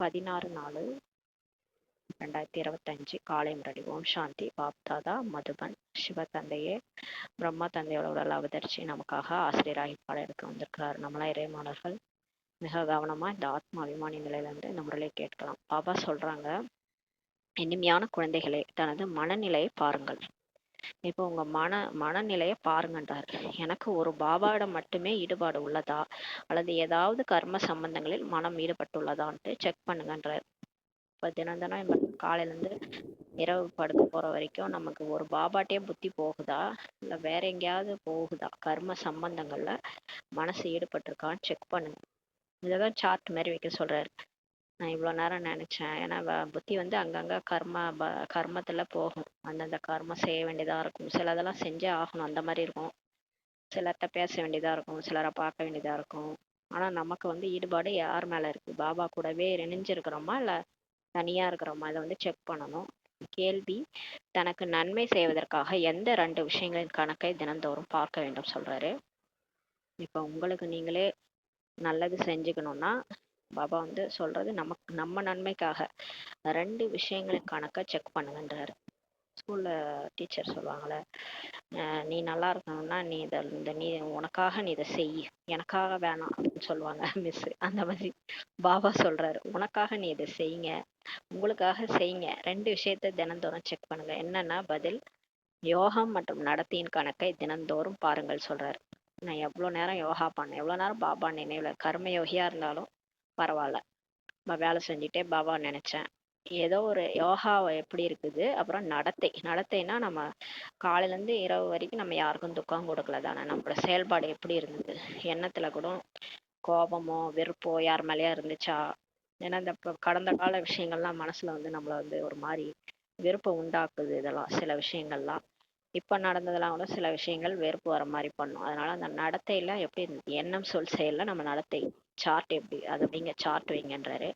16/4/2025 காலை முரளி. ஓம் சாந்தி. பாப்தாதா மதுபன். சிவ தந்தையே, பிரம்மா தந்தையோட உடல் அவதரிச்சு நமக்காக ஆசிரியராகி பாடம் எடுக்க வந்திருக்கிறார். நம்மளாம் இறைமானர்கள் மிக கவனமா இந்த ஆத்மா அபிமானி நிலையில இருந்து இந்த முறையை கேட்கலாம். பாபா சொல்றாங்க, இனிமையான குழந்தைகளே, தனது மனநிலையை பாருங்கள். இப்போ உங்க மனநிலையை பாருங்கன்றார். எனக்கு ஒரு பாபாவிடம் மட்டுமே ஈடுபாடு உள்ளதா, அல்லது ஏதாவது கர்ம சம்பந்தங்களில் மனம் ஈடுபட்டுள்ளதான்ட்டு செக் பண்ணுங்கன்றார். இப்போ தினம் காலையிலேருந்து இரவு படுக்க போற வரைக்கும் நமக்கு ஒரு பாபாட்டே புத்தி போகுதா, இல்லை வேற எங்கேயாவது போகுதா, கர்ம சம்பந்தங்கள்ல மனசு ஈடுபட்டிருக்கான்னு செக் பண்ணுங்க. இதைதான் சார்ட் மாதிரி வைக்க சொல்றாரு. நான் இவ்வளோ நேரம் நினைச்சேன், ஏன்னா புத்தி அங்கங்க கர்மத்துல போகும். அந்தந்த கர்மம் செய்ய வேண்டியதா இருக்கும். சிலதெல்லாம் செஞ்சே ஆகணும், அந்த மாதிரி இருக்கும். சிலர்கிட்ட பேச வேண்டியதா இருக்கும், சிலரை பார்க்க வேண்டியதா இருக்கும். ஆனா நமக்கு ஈடுபாடு யார் மேல இருக்கு? பாபா கூடவே இணைஞ்சிருக்கிறோமா, இல்ல தனியா இருக்கிறோமா? இதை செக் பண்ணணும். கேள்வி: தனக்கு நன்மை செய்வதற்காக எந்த 2 விஷயங்களின் கணக்கை தினந்தோறும் பார்க்க வேண்டும் சொல்றாரு. இப்ப உங்களுக்கு நீங்களே நல்லது செஞ்சுக்கணும்னா பாபா சொல்றது நம்ம நன்மைக்காக 2 விஷயங்களின் கணக்கை செக் பண்ணுங்கன்றாரு. ஸ்கூல்ல டீச்சர் சொல்லுவாங்கள்ல, நீ நல்லா இருக்கணும்னா நீ நீ உனக்காக நீ இதை செய், எனக்காக வேணாம் அப்படின்னு சொல்லுவாங்க மிஸ். அந்த மாதிரி பாபா சொல்றாரு, உனக்காக நீ இதை செய்யுங்க, உங்களுக்காக செய்யுங்க. 2 விஷயத்த தினந்தோறும் செக் பண்ணுங்க. என்னன்னா பதில்: யோகம் மற்றும் நடத்தையின் கணக்கை தினந்தோறும் பாருங்கள் சொல்றாரு. நான் எவ்வளோ நேரம் யோகா பண்ணேன், எவ்வளோ நேரம் பாபா நினைவுல கர்ம யோகியா இருந்தாலும் பரவாயில்ல, வேலை செஞ்சுட்டே பாபா நினைச்சேன். ஏதோ ஒரு யோகா எப்படி இருக்குது. அப்புறம் நடத்தைனா நம்ம காலையிலேருந்து இரவு வரைக்கும் நம்ம யாருக்கும் துக்கம் கொடுக்கல தானே. நம்மளோட செயல்பாடு எப்படி இருந்தது, எண்ணத்துல கூட கோபமோ வெறுப்போ யார் மேலேயா இருந்துச்சா? ஏன்னா இந்த கடந்த கால விஷயங்கள்லாம் மனசுல நம்மள ஒரு மாதிரி வெறுப்பை உண்டாக்குது. இதெல்லாம் சில விஷயங்கள்லாம் இப்ப நடந்ததெல்லாம் கூட சில விஷயங்கள் வெறுப்பு வர மாதிரி பண்ணும். அதனால அந்த நடத்தையில எப்படி இருந்தது, எண்ணம் சொல் செயல்ல நம்ம நடத்தை சார்ட் எப்படி, அதை நீங்க சார்ட் வைங்கன்றாரு.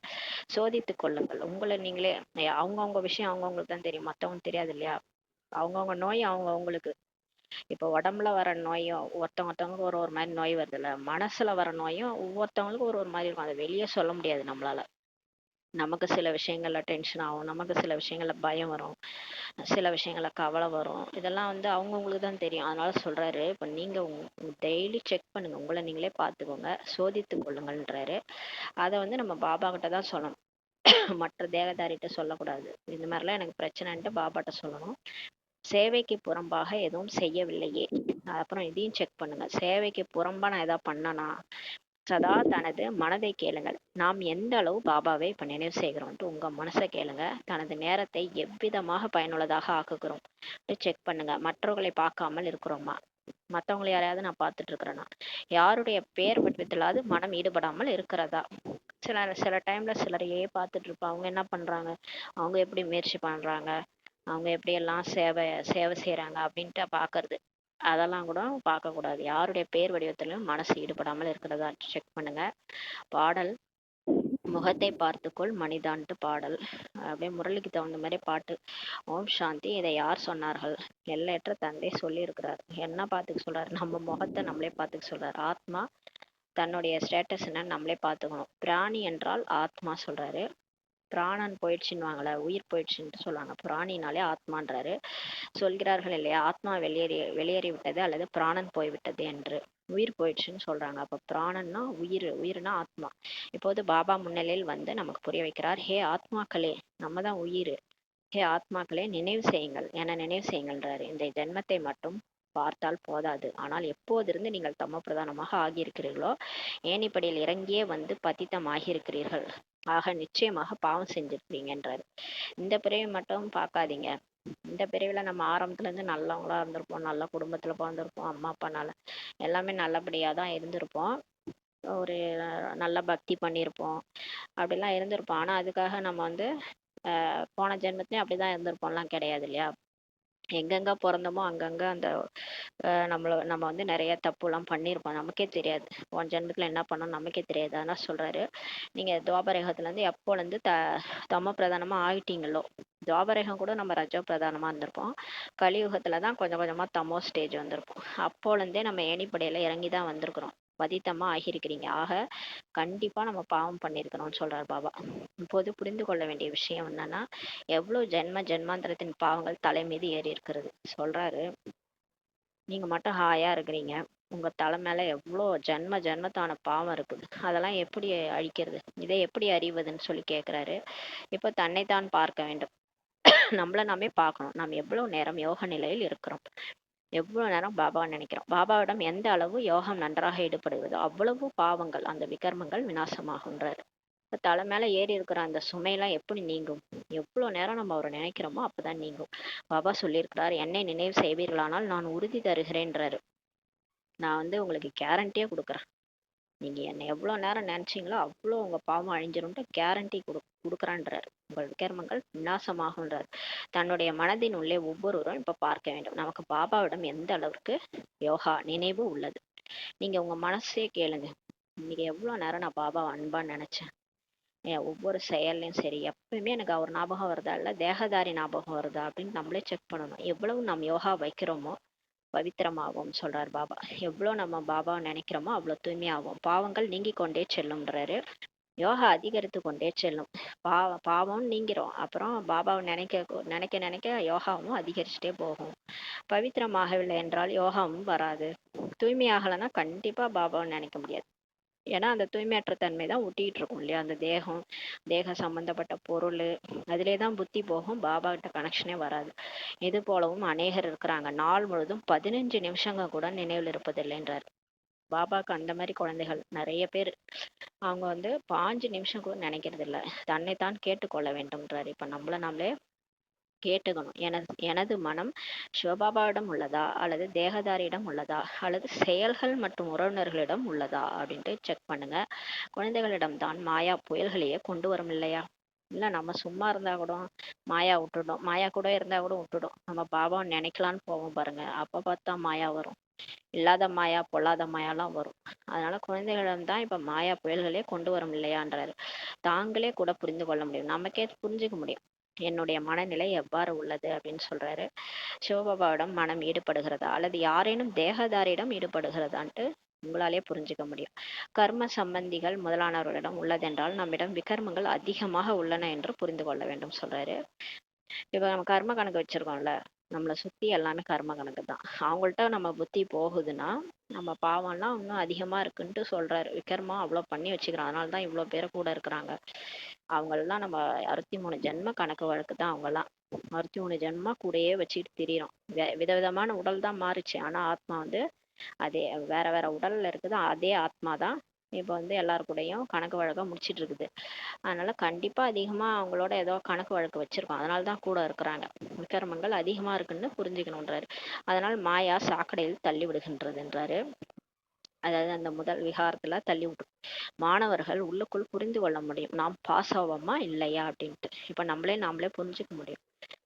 சோதித்து கொள்ளுங்கள் உங்களை நீங்களே. அவங்கவுங்க விஷயம் அவங்கவுங்களுக்கு தான் தெரியும், மற்றவங்களுக்கு தெரியாது இல்லையா? அவங்கவுங்க நோய் அவங்கவுங்களுக்கு. இப்போ உடம்புல வர நோயும் ஒருத்தவங்களுக்கு ஒரு ஒரு மாதிரி நோய் வருது இல்ல, மனசுல வர நோயும் ஒவ்வொருத்தவங்களுக்கும் ஒரு ஒரு மாதிரி இருக்கும். அதை வெளியே சொல்ல முடியாது நம்மளால. நமக்கு சில விஷயங்கள்ல டென்ஷன் ஆகும், நமக்கு சில விஷயங்கள்ல பயம் வரும், சில விஷயங்கள்ல கவலை வரும். இதெல்லாம் அவங்கவுங்களுக்கு தான் தெரியும். அதனால சொல்றாரு, இப்போ நீங்க டெய்லி செக் பண்ணுங்க, உங்களை நீங்களே பார்த்துக்கோங்க, சோதித்து கொள்ளுங்கள்ன்றாரு. அதை நம்ம பாபா கிட்ட தான் சொல்லணும், மற்ற தேவதாரிட்ட சொல்லக்கூடாது. இந்த மாதிரிலாம் எனக்கு பிரச்சனைன்ட்டு பாபாட்ட சொல்லணும். சேவைக்கு புறம்பாக எதுவும் செய்யவில்லையே. அப்புறம் இதையும் செக் பண்ணுங்க, சேவைக்கு புறம்பா நான் ஏதாவது பண்ணனா. சதா தனது மனதை கேளுங்கள், நாம் எந்த அளவு பாபாவை இப்ப நினைவு செய்கிறோம்ட்டு உங்க மனசை கேளுங்க. தனது நேரத்தை எவ்விதமாக பயனுள்ளதாக ஆக்குகிறோம் செக் பண்ணுங்க. மற்றவர்களை பார்க்காமல் இருக்கிறோமா, மற்றவங்களை யாரையாவது நான் பார்த்துட்டு இருக்கிறேன்னா, யாருடைய பேர் வடிவத்திலாவது மனம் ஈடுபடாமல் இருக்கிறதா? சில டைம்ல சிலரையே பார்த்துட்டு இருப்போம், அவங்க என்ன பண்றாங்க, அவங்க எப்படி முயற்சி பண்றாங்க, அவங்க எப்படி எல்லாம் சேவை செய்யறாங்க அப்படின்ட்டு பாக்குறது. அதெல்லாம் கூட பார்க்கக்கூடாது. யாருடைய பேர் வடிவத்திலும் மனசு ஈடுபடாமல் இருக்கிறதா செக் பண்ணுங்க. பாடல்: முகத்தை பார்த்துக்கொள் மனிதான்ட்டு பாடல். அப்படியே முரளிக்கு தகுந்த மாதிரி பாட்டு. ஓம் சாந்தி. இதை யார் சொன்னார்கள்? எல்லையற்ற தந்தை சொல்லி இருக்கிறார். என்ன பார்த்துக்க சொல்றாரு? நம்ம முகத்தை நம்மளே பார்த்துக்க சொல்றாரு. ஆத்மா தன்னுடைய ஸ்டேட்டஸ் என்னன்னு நம்மளே பார்த்துக்கணும். பிராணி என்றால் ஆத்மா சொல்றாரு. பிராணன் போயிடுச்சுன்னுவாங்களே, உயிர் போயிடுச்சுன்னு சொல்லுவாங்க. பிராணினாலே ஆத்மான்றாரு. சொல்கிறார்கள் இல்லையா, ஆத்மா வெளியேறி விட்டது அல்லது பிராணன் போய்விட்டது என்று. உயிர் போயிடுச்சுன்னு சொல்றாங்க. அப்ப பிராணன்னா உயிர்னா ஆத்மா. இப்போது பாபா முன்னிலையில் நமக்கு புரிய வைக்கிறார். ஹே ஆத்மாக்களே, நம்ம தான் உயிர். ஹே ஆத்மாக்களே, நினைவு செய்யுங்கள், என நினைவு செய்யுங்கள்ன்றாரு. இந்த ஜென்மத்தை மட்டும் பார்த்தால் போதாது, ஆனால் எப்போதிருந்து நீங்கள் தமோ பிரதானமாக ஆகியிருக்கிறீர்களோ, ஏணிப்படியில் இறங்கியே பதித்தம் ஆகியிருக்கிறீர்கள். ஆக நிச்சயமாக பாவம் செஞ்சிருக்கிறீங்கன்றாரு. இந்த பிறவி மட்டும் பார்க்காதீங்க. இந்த பிரிவுல நம்ம ஆரம்பத்துல இருந்து நல்லவங்களா இருந்திருப்போம், நல்ல குடும்பத்துல பிறந்திருப்போம், அம்மா அப்பானால எல்லாமே நல்லபடியா தான் இருந்திருப்போம், ஒரு நல்ல பக்தி பண்ணியிருப்போம், அப்படிலாம் இருந்திருப்போம். ஆனா அதுக்காக நம்ம போன ஜென்மத்திலயும் அப்படிதான் இருந்திருப்போம்லாம் கிடையாது இல்லையா? எங்கெங்க பிறந்தோமோ அங்கங்க அந்த நம்ம நிறைய தப்புலாம் பண்ணியிருப்போம், நமக்கே தெரியாது. போன ஜென்மத்துல என்ன பண்ணோம் நமக்கே தெரியாது. அதனால சொல்றாரு, நீங்க துவாபரேகத்துல இருந்து எப்போல இருந்து தமோ பிரதானமா ஆயிட்டீங்களோ, துவாபரேகம் கூட நம்ம ரஜோ பிரதானமா இருந்திருப்போம், கலியுகத்துல தான் கொஞ்சம் கொஞ்சமா தமோ ஸ்டேஜ் வந்திருப்போம். அப்போல இருந்தே நம்ம ஏணிப்படையில இறங்கி தான் வந்திருக்கிறோம். பதித்தமா ஆகியிருக்கிறீங்க. ஆக கண்டிப்பா நம்ம பாவம் பண்ணியிருக்கிறோம்னு சொல்றாரு பாபா. இப்போது புரிந்து கொள்ள வேண்டிய விஷயம் என்னன்னா, எவ்வளவு ஜென்ம ஜென்மாந்திரத்தின் பாவங்கள் தலை மீது ஏறி இருக்கிறது சொல்றாரு. நீங்க மட்டும் ஹாயா இருக்கிறீங்க. உங்க தலை மேல எவ்வளோ ஜென்ம ஜென்மத்தான பாவம் இருக்குது. அதெல்லாம் எப்படி அழிக்கிறது? இதை எப்படி அறிவதுன்னு சொல்லி கேட்கிறாரு. இப்போ தன்னைத்தான் பார்க்க வேண்டும். நம்மள நாமே பார்க்கணும். நாம் எவ்வளவு நேரம் யோக நிலையில் இருக்கிறோம், எவ்வளவு நேரம் பாபாவை நினைக்கிறோம். பாபாவிடம் எந்த அளவு யோகம் நன்றாக ஈடுபடுகிறதோ அவ்வளவு பாவங்கள், அந்த விகர்மங்கள் விநாசமாகுன்றாரு. இப்ப தலை மேல ஏறி இருக்கிற அந்த சுமையெல்லாம் எப்படி நீங்கும்? எவ்வளவு நேரம் நம்ம அவரை நினைக்கிறோமோ அப்பதான் நீங்கும். பாபா சொல்லியிருக்கிறார், என்னை நினைவு செய்வீர்களானால் நான் உறுதி தருகிறேன்றாரு. நான் உங்களுக்கு கேரண்டியே கொடுக்குறேன். நீங்க என்னை எவ்வளவு நேரம் நினைச்சீங்களோ அவ்வளோ உங்க பாவம் அழிஞ்சிரும்ட்டு கேரண்டி கொடுக்குறான்றாரு. உங்கள் விகர்மங்கள் விநாசமாகுன்றார். தன்னுடைய மனதின் உள்ளே ஒவ்வொருவரும் இப்ப பார்க்க வேண்டும், நமக்கு பாபாவிடம் எந்த அளவுக்கு யோகா நினைவு உள்ளது. நீங்க உங்க மனசே கேளுங்க, இன்னைக்கு எவ்வளவு நேரம் நான் பாபாவை அன்பா நினைச்சேன். ஒவ்வொரு செயல்லையும் சரி, எப்பயுமே எனக்கு அவர் ஞாபகம் வருதா இல்லை தேகதாரி ஞாபகம் வருதா அப்படின்னு நம்மளே செக் பண்ணணும். எவ்வளவு நாம் யோகா வைக்கிறோமோ பவித்திரமாகும் சொல்றாரு பாபா. எவ்வளோ நம்ம பாபாவை நினைக்கிறோமோ அவ்வளோ தூய்மையாகும், பாவங்கள் நீங்கி கொண்டே செல்லும்ன்றாரு. யோகா அதிகரித்து கொண்டே செல்லும். பாவம் நீங்கிறோம், அப்புறம் பாபாவை நினைக்க நினைக்க நினைக்க யோகாவும் அதிகரிச்சுட்டே போகும். பவித்திரமாகவில்லை என்றால் யோகாவும் வராது. தூய்மையாகலைன்னா கண்டிப்பா பாபாவை நினைக்க முடியாது. ஏன்னா அந்த தூய்மையற்ற தன்மை தான் ஒட்டிட்டு இருக்கும் இல்லையா, அந்த தேகம், தேக சம்பந்தப்பட்ட பொருள், அதிலே தான் புத்தி போகும், பாபா கிட்ட கனெக்ஷனே வராது. இது போலவும் அநேகர் இருக்கிறாங்க, நாள் முழுதும் 15 நிமிஷங்க கூட நினைவில் இருப்பதில்லைன்றார். பாபாக்கு அந்த மாதிரி குழந்தைகள் நிறைய பேர். அவங்க 5 நிமிஷம் கூட நினைக்கிறது இல்லை. தன்னைத்தான் கேட்டுக்கொள்ள வேண்டும்ன்றார். இப்ப நம்மளே கேட்டுக்கணும். எனது மனம் சிவபாபாவிடம் உள்ளதா, அல்லது தேகதாரியிடம் உள்ளதா, அல்லது செயல்கள் மற்றும் உறவினர்களிடம் உள்ளதா அப்படின்ட்டு செக் பண்ணுங்க. குழந்தைகளிடம் தான் மாயா புயல்களையே கொண்டு வரும் இல்லையா? இல்ல நம்ம சும்மா இருந்தா கூட மாயா விட்டுடும், மாயா கூட இருந்தா கூட விட்டுடும். நம்ம பாபாவை நினைக்கலான்னு போவோம் பாருங்க, அப்ப பார்த்தா மாயா வரும். இல்லாத மாயா பொல்லாத மாயாலாம் வரும். அதனால குழந்தைகளிடம் தான் இப்ப மாயா புயல்களே கொண்டு வரும் இல்லையான்றாரு. தாங்களே கூட புரிந்து கொள்ள முடியும், நமக்கே புரிஞ்சுக்க முடியும் என்னுடைய மனநிலை எவ்வாறு உள்ளது அப்படின்னு சொல்றாரு. சிவபாபாவிடம் மனம் ஈடுபடுகிறதா, அல்லது யாரேனும் தேகதாரியிடம் ஈடுபடுகிறதான்ட்டு உங்களாலே புரிஞ்சுக்க முடியும். கர்ம சம்பந்திகள் முதலானவர்களிடம் உள்ளதென்றால் நம்மிடம் விகர்மங்கள் அதிகமாக உள்ளன என்று புரிந்து கொள்ள வேண்டும் சொல்றாரு. இப்ப நம்ம கர்ம கணக்கு வச்சிருக்கோம்ல, நம்மளை சுத்தி எல்லாமே கர்ம கணக்கு தான். அவங்கள்ட்ட நம்ம புத்தி போகுதுன்னா நம்ம பாவம்லாம் இன்னும் அதிகமா இருக்குன்ட்டு சொல்றாரு. விகர்மா அவ்வளவு பண்ணி வச்சுக்கிறோம், அதனாலதான் இவ்வளவு பேர் கூட இருக்கிறாங்க. அவங்கெல்லாம் நம்ம 63 ஜென்ம கணக்கு வழக்கு தான். அவங்கெல்லாம் 63 ஜென்மா கூடயே வச்சுட்டு திரியிறோம். விதவிதமான உடல் தான் மாறுச்சு, ஆனா ஆத்மா அதே வேற வேற உடல்ல இருக்குது. அதே ஆத்மா தான் இப்ப எல்லாரு கூடயும் கணக்கு வழக்கா முடிச்சிட்டு இருக்குது. அதனால கண்டிப்பா அதிகமா அவங்களோட ஏதோ கணக்கு வழக்கு வச்சிருக்கோம், அதனாலதான் கூட இருக்கிறாங்க. விக்கிரமங்கள் அதிகமா இருக்குன்னு புரிஞ்சுக்கணுன்றாரு. அதனால் மாயா சாக்கடையில் தள்ளி விடுகின்றதுன்றாரு. அதாவது அந்த முதல் விகாரத்துல தள்ளி விட்டு மாணவர்கள் உள்ளுக்குள் புரிந்து கொள்ள முடியும், நாம் பாஸ் ஆவோமா இல்லையா அப்படின்ட்டு. இப்ப நாமளே புரிஞ்சுக்க முடியும்.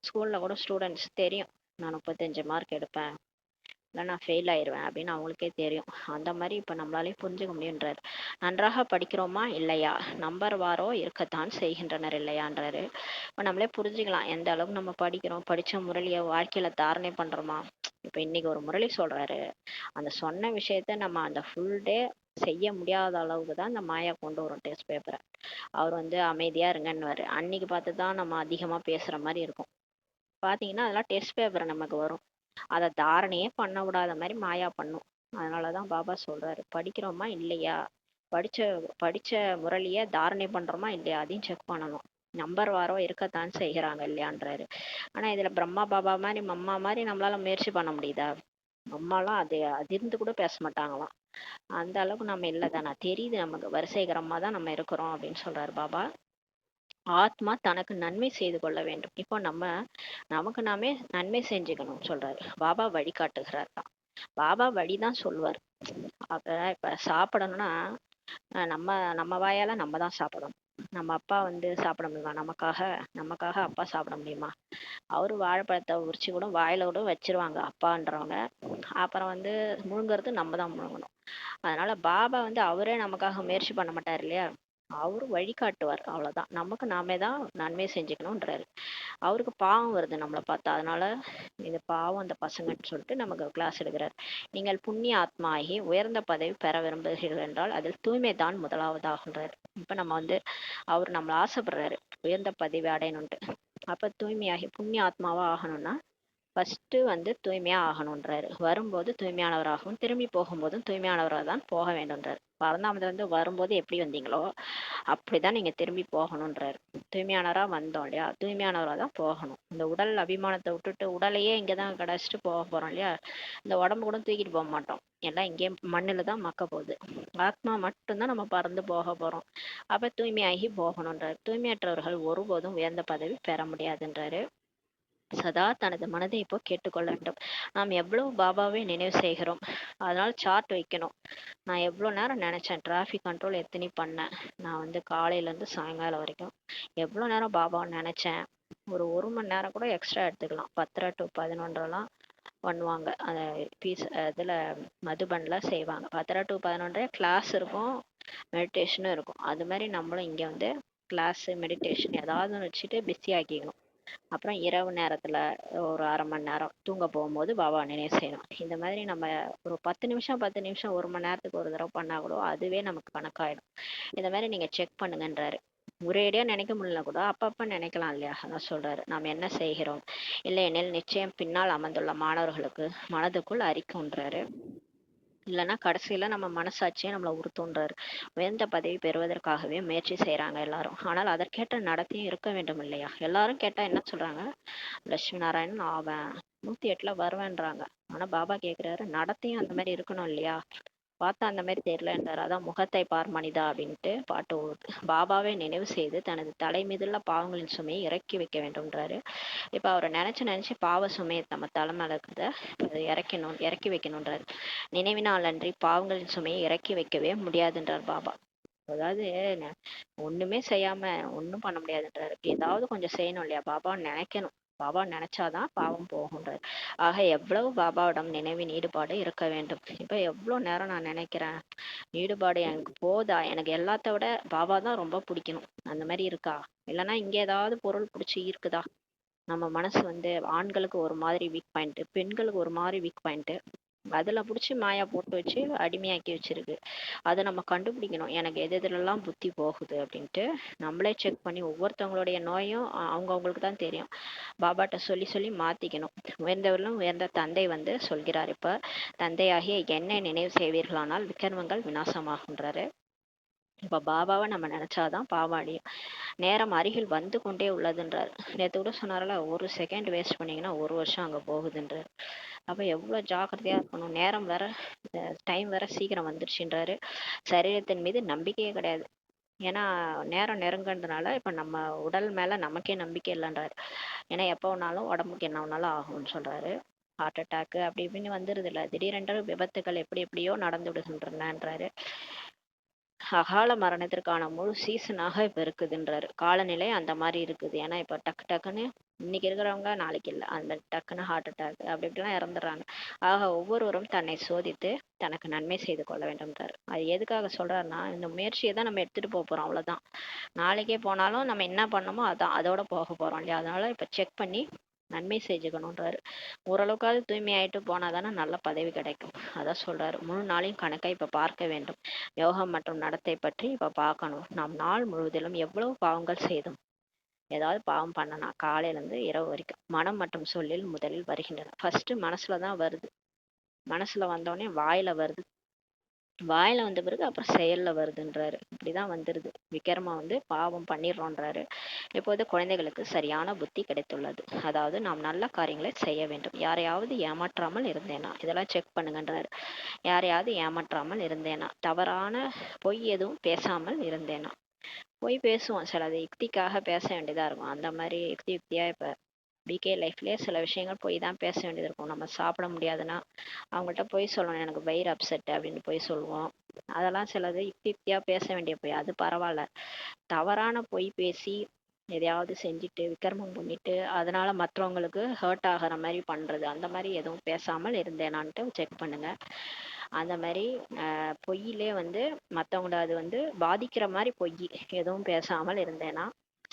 ஸ்கூல்ல கூட ஸ்டூடெண்ட்ஸ் தெரியும், நான் 35 மார்க் எடுப்பேன், இல்லை நான் ஃபெயில் ஆயிடுவேன் அப்படின்னு அவங்களுக்கே தெரியும். அந்த மாதிரி இப்போ நம்மளாலே புரிஞ்சுக்க முடியுன்றாரு. நன்றாக படிக்கிறோமா இல்லையா, நம்பர் வாரோ இருக்கத்தான் செய்கின்றனர் இல்லையான்றாரு. இப்போ நம்மளே புரிஞ்சுக்கலாம் எந்த அளவுக்கு நம்ம படிக்கிறோம், படித்த முரளியை வாழ்க்கையில தாரணை பண்றோமா. இப்போ இன்னைக்கு ஒரு முரளி சொல்றாரு, அந்த சொன்ன விஷயத்த நம்ம அந்த ஃபுல் டே செய்ய முடியாத அளவுக்கு தான் இந்த மாயா கொண்டு வரும் டெஸ்ட் பேப்பரை. அவர் அமைதியா இருங்கன்னுவாரு, அன்னைக்கு பார்த்து தான் நம்ம அதிகமா பேசுற மாதிரி இருக்கும். பாத்தீங்கன்னா அதெல்லாம் டெஸ்ட் பேப்பர் நமக்கு வரும், அதை தாரணையே பண்ண விடாத மாதிரி மாயா பண்ணும். அதனாலதான் பாபா சொல்றாரு, படிக்கிறோமா இல்லையா, படிச்ச படிச்ச முரளிய தாரணை பண்றோமா இல்லையா அதையும் செக் பண்ணணும். நம்பர் வாரம் இருக்கத்தான் செய்கிறாங்க இல்லையான்றாரு. ஆனா இதுல பிரம்மா பாபா மாதிரி மம்மா மாதிரி நம்மளால முயற்சி பண்ண முடியுதா? அம்மாலாம் அது அதிர்ந்து கூட பேச மாட்டாங்களாம். அந்த அளவுக்கு நம்ம இல்லைதானா தெரியுது, நமக்கு வரிசைகரமா தான் நம்ம இருக்கிறோம் அப்படின்னு சொல்றாரு பாபா. ஆத்மா தனக்கு நன்மை செய்து கொள்ள வேண்டும். இப்போ நமக்கு நாமே நன்மை செஞ்சுக்கணும் சொல்றாரு. பாபா வழி காட்டுகிறார் தான். பாபா வழிதான் சொல்லுவார். அப்ப இப்ப சாப்பிடணும்னா நம்ம நம்ம வாயால நம்ம தான் சாப்பிடணும். நம்ம அப்பா சாப்பிட முடியுமா? நமக்காக அப்பா சாப்பிட முடியுமா? அவரு வாழைப்பழத்தை உரிச்சு கூட வாயில கூட வச்சிருவாங்க அப்பான்றவங்க. அப்புறம் முழுங்குறது நம்ம தான் முழுங்கணும். அதனால பாபா அவரே நமக்காக முயற்சி பண்ண மாட்டார் இல்லையா? அவரு வழிகாட்டுவார், அவ்வளவுதான். நமக்கு நாமே தான் நன்மை செஞ்சுக்கணும்ன்றாரு. அவருக்கு பாவம் வருது நம்மளை பார்த்தா, அதனால இது பாவம் அந்த பசங்கன்னு சொல்லிட்டு நமக்கு கிளாஸ் எடுக்கிறார். நீங்கள் புண்ணிய ஆத்மா ஆகி உயர்ந்த பதவி பெற விரும்புகிறீர்கள் என்றால் அதில் தூய்மை தான் முதலாவதாகுன்றாரு. இப்ப நம்ம அவர் நம்மள ஆசைப்படுறாரு உயர்ந்த பதவி அடையணும்ட்டு. அப்ப தூய்மையாகி புண்ணிய ஆத்மாவா ஆகணும்னா ஃபர்ஸ்ட் தூய்மையா ஆகணுன்றாரு. வரும்போது தூய்மையானவராகவும் திரும்பி போகும்போதும் தூய்மையானவராக தான் போக வேண்டும்ன்றாரு. பரந்தாமது வரும்போது எப்படி வந்தீங்களோ அப்படிதான் நீங்க திரும்பி போகணுன்றாரு. தூய்மையானவரா வந்தோம் இல்லையா, தூய்மையானவரா தான் போகணும். இந்த உடல் அபிமானத்தை விட்டுட்டு உடலையே இங்கதான் கடைச்சிட்டு போக போறோம் இல்லையா, இந்த உடம்பு கூட தூக்கிட்டு போக மாட்டோம், எல்லாம் இங்கே மண்ணில தான் மக்க போகுது. ஆத்மா மட்டும்தான் நம்ம பறந்து போக போறோம். அப்ப தூய்மையாகி போகணுன்றாரு. தூய்மையற்றவர்கள் ஒருபோதும் உயர்ந்த பதவி பெற முடியாதுன்றாரு. சதா தனது மனதை இப்போ கேட்டுக்கொள்ள வேண்டும். நாம் எவ்வளவு பாபாவை நினைவு செய்கிறோம். அதனால சார்ட் வைக்கணும். நான் எவ்வளோ நேரம் நினைச்சேன், டிராஃபிக் கண்ட்ரோல் எத்தனை பண்ணேன், நான் காலையில இருந்து சாயங்காலம் வரைக்கும் எவ்வளோ நேரம் பாபாவை நினைச்சேன். ஒரு மணி நேரம் கூட எக்ஸ்ட்ரா எடுத்துக்கலாம். 10:30 to 11:00 பண்ணுவாங்க அந்த பீஸ் இதில் மதுபனில் செய்வாங்க. 10:30 to 11:00 கிளாஸ் இருக்கும், மெடிடேஷனும் இருக்கும். அது மாதிரி நம்மளும் இங்கே கிளாஸு மெடிடேஷன் ஏதாவது ஒன்று வச்சுட்டு பிஸி ஆக்கிக்கணும். அப்புறம் இரவு நேரத்துல ஒரு அரை மணி நேரம் தூங்க போகும்போது பாபா நினைவு செய்யணும். இந்த மாதிரி நம்ம ஒரு 10 நிமிஷம் 1 மணி நேரத்துக்கு ஒரு தடவை பண்ணா கூட அதுவே நமக்கு கணக்காயிடும். இந்த மாதிரி நீங்க செக் பண்ணுங்கன்றாரு. ஒரேடியா நினைக்க முடியல கூட அப்பப்ப நினைக்கலாம் இல்லையா, அதான் சொல்றாரு. நாம் என்ன செய்கிறோம் இல்லை எனில் நிச்சயம் பின்னால் அமர்ந்துள்ள மாணவர்களுக்கு மனதுக்குள் அறிக்கும்ன்றாரு. இல்லைன்னா கடைசியில நம்ம மனசாட்சியே நம்மளை உறுத்துன்றாரு. உயர்ந்த பதவி பெறுவதற்காகவே முயற்சி செய்யறாங்க எல்லாரும், ஆனால் அதற்கேற்ற நடத்தையும் இருக்க வேண்டும் இல்லையா. எல்லாரும் கேட்டா என்ன சொல்றாங்க, லட்சுமி நாராயணன் ஆவேன் 108ல வருவேன்றாங்க. ஆனா பாபா கேக்குறாரு நடத்தையும் அந்த மாதிரி இருக்கணும் இல்லையா. பார்த்தா அந்த மாதிரி தெரியலன்றாரு. அதான் முகத்தை பார் மனிதா அப்படின்ட்டு பாட்டு ஓடுது. பாபாவை நினைவு செய்து தனது தலை மீதுள்ள பாவங்களின் சுமையை இறக்கி வைக்க வேண்டும்ன்றாரு. இப்ப அவரை நினைச்சு பாவ சுமையை நம்ம தலைமையில இருக்கிறத இறக்கி வைக்கணும்ன்றாரு. நினைவினால் அன்றி பாவங்களின் சுமையை இறக்கி வைக்கவே முடியாதுன்றார் பாபா. அதாவது ஒண்ணுமே செய்யாம ஒண்ணும் பண்ண முடியாதுன்றாரு. ஏதாவது கொஞ்சம் செய்யணும் இல்லையா, பாபா நினைக்கணும். பாபா நினைச்சாதான் பாவம் போகுன்றாரு. ஆக எவ்வளவு பாபாவிடம் நினைவின் ஈடுபாடு இருக்க வேண்டும். இப்ப எவ்வளவு நேரம் நான் நினைக்கிறேன், ஈடுபாடு எனக்கு போதா, எனக்கு எல்லாத்த விட பாபா தான் ரொம்ப பிடிக்கணும், அந்த மாதிரி இருக்கா. இல்லைன்னா இங்க ஏதாவது பொருள் பிடிச்சி இருக்குதா. நம்ம மனசு ஆண்களுக்கு ஒரு மாதிரி வீக் பாயிண்ட், பெண்களுக்கு ஒரு மாதிரி வீக் பாயிண்ட், அதுல புடிச்சு மாயா போட்டு வச்சு அடிமையாக்கி வச்சிருக்கு. அதை நம்ம கண்டுபிடிக்கணும், எனக்கு எது எதுலெல்லாம் புத்தி போகுது அப்படின்ட்டு நம்மளே செக் பண்ணி ஒவ்வொருத்தவங்களுடைய நோயும் அவங்கவுங்களுக்கு தான் தெரியும். பாபாட்ட சொல்லி சொல்லி மாத்திக்கணும். உயர்ந்தவர்களும் உயர்ந்த தந்தை சொல்கிறார். இப்ப தந்தையாகிய என்னை நினைவு செய்வீர்களானால் விக்ரமங்கள் விநாசமாகுன்றாரு. இப்ப பாபாவை நம்ம நினைச்சாதான் பாவம் அழியும். நேரம் அருகில் வந்து கொண்டே உள்ளதுன்றார். நேற்று கூட சொன்னார்ல, ஒரு செகண்ட் வேஸ்ட் பண்ணீங்கன்னா 1 வருஷம் அங்க போகுதுன்றார். அப்ப எவ்வளவு ஜாக்கிரதையா இருக்கணும். நேரம் வேற, டைம் வேற சீக்கிரம் வந்துருச்சுன்றாரு. சரீரத்தின் மீது நம்பிக்கையே கிடையாது. ஏன்னா நேரம் நெருங்கன்றதுனால இப்ப நம்ம உடல் மேல நமக்கே நம்பிக்கை இல்லைன்றாரு. ஏன்னா எப்ப வேணாலும் உடம்புக்கு என்ன வேணாலும் ஆகும்னு சொல்றாரு. ஹார்ட் அட்டாக் அப்படி இப்படின்னு வந்துருது இல்ல, திடீரென்று விபத்துகள் எப்படி எப்படியோ நடந்து விடுகின்றனன்றாரு. அகால மரணத்திற்கான முழு சீசனாக இப்ப இருக்குதுன்றாரு. காலநிலை அந்த மாதிரி இருக்குது. ஏன்னா இப்ப டக்கு டக்குன்னு இன்னைக்கு இருக்கிறவங்க நாளைக்கு இல்லை, அந்த டக்குன்னு ஹார்ட் அட்டாக் அப்படி இப்படிலாம் இறந்துடுறாங்க. ஆக ஒவ்வொருவரும் தன்னை சோதித்து தனக்கு நன்மை செய்து கொள்ள வேண்டும்ன்றாரு. அது எதுக்காக சொல்றாருன்னா, இந்த முயற்சியை தான் நம்ம எடுத்துட்டு போக போறோம், அவ்வளவுதான். நாளைக்கே போனாலும் நம்ம என்ன பண்ணோமோ அதான் அதோட போக போறோம் இல்லையா. அதனால இப்ப செக் பண்ணி நன்மை செஞ்சுக்கணுன்றாரு. ஓரளவுக்காவது தூய்மை ஆயிட்டு போனாதானே நல்ல பதவி கிடைக்கும். அதான் சொல்றாரு. முழு நாளையும் கணக்கை இப்ப பார்க்க வேண்டும். யோகம் மற்றும் நடத்தை பற்றி இப்ப பார்க்கணும். நாம் நாள் முழுவதிலும் எவ்வளவு பாவங்கள் செய்தோம். ஏதாவது பாவம் பண்ணனா காலையில இருந்து இரவு வரைக்கும் மனம் மற்றும் சொல்லில் முதலில் வருகின்றன. ஃபர்ஸ்ட் மனசுலதான் வருது. மனசுல வந்தோடனே வாயில வருது, வாயில வந்த பிறகு அப்புறம் செயல்ல வருதுன்றாரு. இப்படிதான் வந்துருது. விக்ரமா பாவம் பண்ணிடுறோன்றாரு. இப்போது குழந்தைகளுக்கு சரியான புத்தி கிடைத்துள்ளது. அதாவது நாம் நல்ல காரியங்களை செய்ய வேண்டும். யாரையாவது ஏமாற்றாமல் இருந்தேனா, இதெல்லாம் செக் பண்ணுங்கன்றாரு. யாரையாவது ஏமாற்றாமல் இருந்தேனா, தவறான பொய் எதுவும் பேசாமல் இருந்தேனா. பொய் பேசுவோம், சிலது யுக்திக்காக பேச வேண்டியதா இருக்கும். அந்த மாதிரி யுக்தியா இப்ப பிகே லைஃப்லயே சில விஷயங்கள் போய் தான் பேச வேண்டியது இருக்கும். நம்ம சாப்பிட முடியாதுன்னா அவங்கள்ட்ட போய் சொல்லணும், எனக்கு வயிறு அப்செட் அப்படின்னு போய் சொல்லுவோம். அதெல்லாம் சிலது யுக்தி யுக்தியா பேச வேண்டிய பொய், அது பரவாயில்ல. தவறான பொய் பேசி எதையாவது செஞ்சுட்டு விக்ரமம் பண்ணிட்டு அதனால மற்றவங்களுக்கு ஹர்ட் ஆகிற மாதிரி பண்றது, அந்த மாதிரி எதுவும் பேசாமல் இருந்தேனான்ட்டு செக் பண்ணுங்க. அந்த மாதிரி பொய்யிலே வந்து மற்றவங்கள அது வந்து பாதிக்கிற மாதிரி பொய் எதுவும் பேசாமல் இருந்தேனா,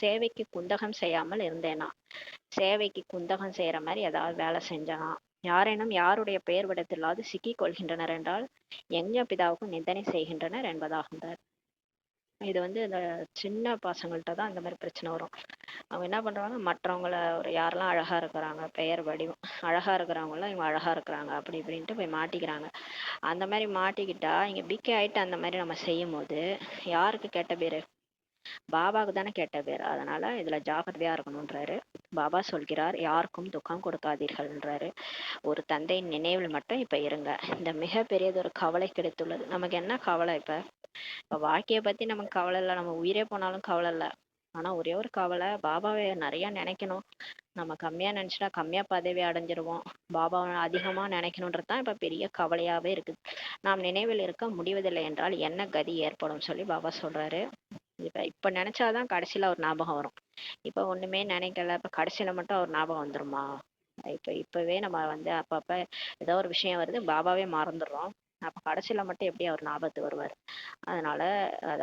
சேவைக்கு குந்தகம் செய்யாமல் இருந்தேனா, சேவைக்கு குந்தகம் செய்யற மாதிரி ஏதாவது வேலை செஞ்சனா, யாரேனும் யாருடைய பெயர் விடத்தில்லாது சிக்கிக் கொள்கின்றனர் என்றால் யஞ பிதாவுக்கும் நிந்தனை செய்கின்றனர் என்பதாகும். இது வந்து இந்த சின்ன பசங்கள்கிட்ட தான் இந்த மாதிரி பிரச்சனை வரும். அவங்க என்ன பண்றாங்க, மற்றவங்கள ஒரு யாரெல்லாம் அழகா இருக்கிறாங்க, பெயர் வடிவம் அழகா இருக்கிறவங்களாம் இவங்க அழகா இருக்கிறாங்க அப்படி இப்படின்ட்டு போய் மாட்டிக்கிறாங்க. அந்த மாதிரி மாட்டிக்கிட்டா இங்க பிகே ஆயிட்டு அந்த மாதிரி நம்ம செய்யும் போது யாருக்கு கெட்ட பேரு? பாபாவுக்கு தானே கெட்ட பேர். அதனால இதுல ஜாக்கிரதையா இருக்கணும்ன்றாரு. பாபா சொல்கிறார், யாருக்கும் துக்கம் கொடுக்காதீர்கள்ன்றாரு. ஒரு தந்தையின் நினைவில் மட்டும் இப்ப இருங்க. இந்த மிக பெரியதொரு கவலை கிடைத்துள்ளது. நமக்கு என்ன கவலை? இப்ப வாழ்க்கைய பத்தி நமக்கு கவலை இல்லை, நம்ம உயிரே போனாலும் கவலை இல்லை. ஆனா ஒரே ஒரு கவலை, பாபாவை நிறைய நினைக்கணும். நம்ம கம்மியா நினைச்சிட்டா கம்மியா பதவி அடைஞ்சிருவோம். பாபாவை அதிகமா நினைக்கணுன்றதுதான் இப்ப பெரிய கவலையாவே இருக்குது. நாம் நினைவில் இருக்க முடிவதில்லை என்றால் என்ன கதி ஏற்படும் சொல்லி பாபா சொல்றாரு. இப்ப நினைச்சாதான் கடைசியில ஒரு ஞாபகம் வரும். இப்ப ஒண்ணுமே நினைக்கல, இப்ப கடைசியில மட்டும் ஒரு ஞாபகம் வந்துருமா? இப்பவே நம்ம வந்து அப்பப்ப ஏதோ ஒரு விஷயம் வருது, பாபாவே மறந்துடுறோம். அப்ப கடைசியில மட்டும் எப்படி அவர் ஞாபகத்துக்கு வருவார்? அதனால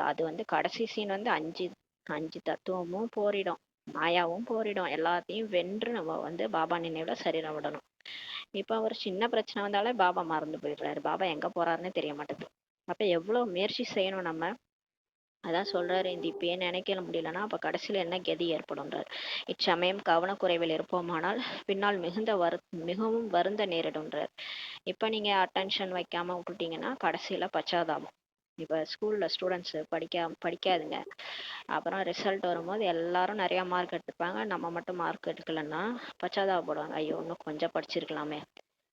அது வந்து கடைசி சீன் வந்து அஞ்சு அஞ்சு தத்துவமும் போரிடும், மாயாவும் போரிடும், எல்லாத்தையும் வென்று நம்ம வந்து பாபா நினைவுல சரீரம் விடணும். இப்ப ஒரு சின்ன பிரச்சனை வந்தாலே பாபா மறந்து போயிடுறாரு, பாபா எங்க போறாருன்னு தெரிய மாட்டேங்குது. அப்ப எவ்வளவு முயற்சி செய்யணும் நம்ம. அதான் சொல்றாரு, இந்த இப்பயே நினைக்க முடியலன்னா அப்ப கடைசியில என்ன கதி ஏற்படும்ன்றார். இச்சமயம் கவனக்குறைவில் இருப்போமானால் பின்னால் மிகவும் வருந்த நேரிடும்ன்றார். இப்ப நீங்க அட்டென்ஷன் வைக்காம விட்டுட்டீங்கன்னா கடைசியில பச்சாதாபம். இப்ப ஸ்கூல்ல ஸ்டூடெண்ட்ஸ் படிக்காதுங்க, அப்புறம் ரிசல்ட் வரும்போது எல்லாரும் நிறைய மார்க் எடுத்துப்பாங்க, நம்ம மட்டும் மார்க் எடுக்கலன்னா பச்சாதாபப்படுவாங்க. ஐயோ இன்னும் கொஞ்சம் படிச்சிருக்கலாமே,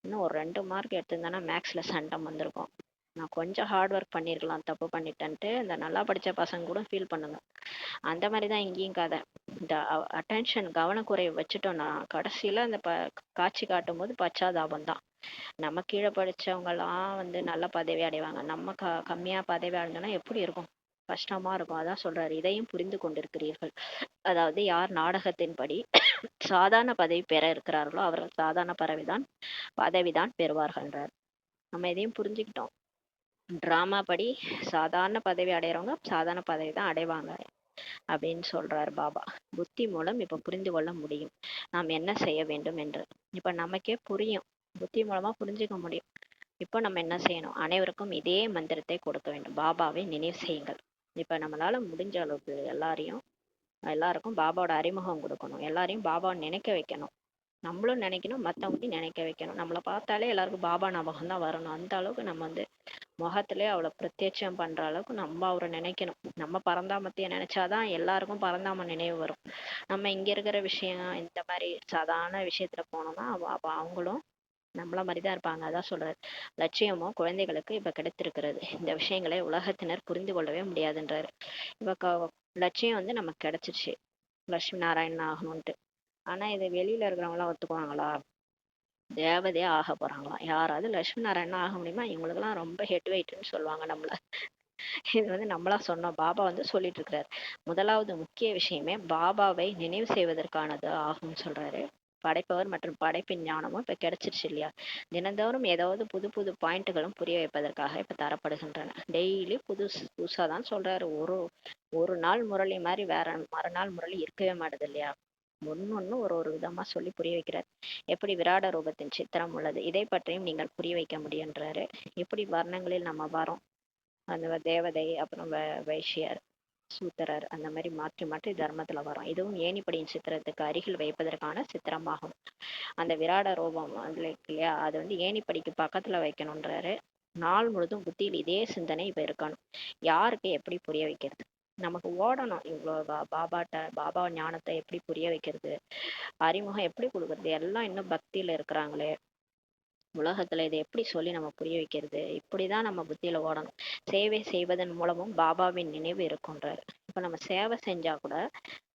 இன்னும் ஒரு 2 மார்க் எடுத்திருந்தேன்னா மேக்ஸ்ல சண்டம் வந்திருக்கும், நான் கொஞ்சம் ஹார்ட் ஒர்க் பண்ணியிருக்கலாம், தப்பு பண்ணிட்டேன்ட்டு இந்த நல்லா படிச்ச பசங்க கூட ஃபீல் பண்ணுங்க. அந்த மாதிரி தான் இங்கேயும் கதை. இந்த அட்டென்ஷன் கவனக்குறைவை வச்சுட்டோம்னா கடைசியில அந்த காட்சி காட்டும் போது பச்சாதாபம் தான். நம்ம கீழே படிச்சவங்கலாம் வந்து நல்ல பதவி அடைவாங்க, நம்ம கம்மியா பதவி அடைஞ்சோம்னா எப்படி இருக்கும்? கஷ்டமா இருக்கும். அதான் சொல்றாரு, இதையும் புரிந்து கொண்டிருக்கிறீர்கள். அதாவது யார் நாடகத்தின்படி சாதாரண பதவி பெற இருக்கிறார்களோ அவர்கள் சாதாரண பதவிதான் பெறுவார்கள்ன்றார். நம்ம இதையும் புரிஞ்சுக்கிட்டோம். டிராமா படி சாதாரண பதவி அடைகிறவங்க சாதாரண பதவி தான் அடைவாங்க அப்படின்னு சொல்றாரு பாபா. புத்தி மூலம் இப்ப புரிந்து கொள்ள முடியும் நாம் என்ன செய்ய வேண்டும் என்று. இப்ப நமக்கே புரியும், புத்தி மூலமா புரிஞ்சுக்க முடியும். இப்போ நம்ம என்ன செய்யணும்? அனைவருக்கும் இதே மந்திரத்தை கொடுக்க வேண்டும், பாபாவை நினைவு செய்யுங்கள். இப்ப நம்மளால முடிஞ்ச அளவுக்கு எல்லாருக்கும் பாபாவோட அறிமுகம் கொடுக்கணும், எல்லாரையும் பாபாவை நினைக்க வைக்கணும். நம்மளும் நினைக்கணும், மற்றவங்களையும் நினைக்க வைக்கணும். நம்மளை பார்த்தாலே எல்லாருக்கும் பாபா ஞாபகம் தான் வரணும். அந்த அளவுக்கு நம்ம வந்து முகத்திலே அவளை பிரத்யட்சம் பண்ற அளவுக்கு நம்ம அவரை நினைக்கணும். நம்ம பரந்தாமத்தைய நினைச்சாதான் எல்லாருக்கும் பரந்தாம நினைவு வரும். நம்ம இங்க இருக்கிற விஷயம் இந்த மாதிரி சாதாரண விஷயத்துல போனோம்னா அப்ப அவங்களும் நம்மள மாதிரிதான் இருப்பாங்க. அதான் சொல்றாரு, லட்சியமோ குழந்தைகளுக்கு இப்ப கிடைத்திருக்கிறது, இந்த விஷயங்களை உலகத்தினர் புரிந்து கொள்ளவே முடியாதுன்றாரு. இப்ப லட்சியம் வந்து நமக்கு கிடைச்சிருச்சு, லட்சுமி நாராயணன் ஆகணும்ட்டு. ஆனா இது வெளியில இருக்கிறவங்க எல்லாம் ஒத்துக்குவாங்களா? தேவதையா ஆக போறாங்களாம். யாராவது லட்சுமி நாராயணன் ஆக முடியுமா? இவங்களுக்கெல்லாம் ரொம்ப ஹெட் வெயிட்னு சொல்லுவாங்க நம்மள. இது வந்து நம்மளா சொன்னோம், பாபா வந்து சொல்லிட்டு இருக்கிறாரு. முதலாவது முக்கிய விஷயமே பாபாவை நினைவு செய்வதற்கானது ஆகும்னு சொல்றாரு. படைப்பவர் மற்றும் படைப்பின் ஞானமும் இப்ப கிடைச்சிருச்சு இல்லையா? தினந்தோறும் ஏதாவது புது புது பாயிண்ட்டுகளும் புரிய வைப்பதற்காக இப்ப தரப்படுகின்றன. டெய்லி புதுசா தான் சொல்றாரு. ஒரு ஒரு நாள் முரளி மாதிரி வேற மறுநாள் முரளி இருக்கவே மாட்டுது இல்லையா? ஒன்னொன்னு ஒரு ஒரு விதமா சொல்லி புரிய வைக்கிறார். எப்படி விராட ரூபத்தின் சித்திரம் உள்ளது, இதை பற்றியும் நீங்கள் புரிய வைக்க முடியுன்றாரு. எப்படி வர்ணங்களில் நம்ம வரோம், அந்த தேவதை, அப்புறம் வைஷ்யர், சூத்திரர், அந்த மாதிரி மாற்றி மாற்றி தர்மத்துல வரும். இதுவும் ஏணிப்படியின் சித்திரத்துக்கு அருகில் வைப்பதற்கான சித்திரமாகும். அந்த விராட ரூபம் அதுல இருக்கு இல்லையா, அது வந்து ஏணிப்படிக்கு பக்கத்துல வைக்கணும்ன்றாரு. நாள் முழுதும் புத்தியில் இதே சிந்தனை இப்ப இருக்கணும். யாருக்கு எப்படி புரிய வைக்கிறது? நமக்கு ஓடணும் இவ்வளோ பாபா ஞானத்தை எப்படி புரிய வைக்கிறது, அறிமுகம் எப்படி கொடுக்கறது, எல்லாம் இன்னும் பக்தியில இருக்கிறாங்களே, உலகத்துல இதை எப்படி சொல்லி நம்ம புரிய வைக்கிறது, இப்படிதான் நம்ம புத்தியில ஓடணும். சேவை செய்வதன் மூலமும் பாபாவின் நினைவு இருக்குன்றாரு. இப்ப நம்ம சேவை செஞ்சா கூட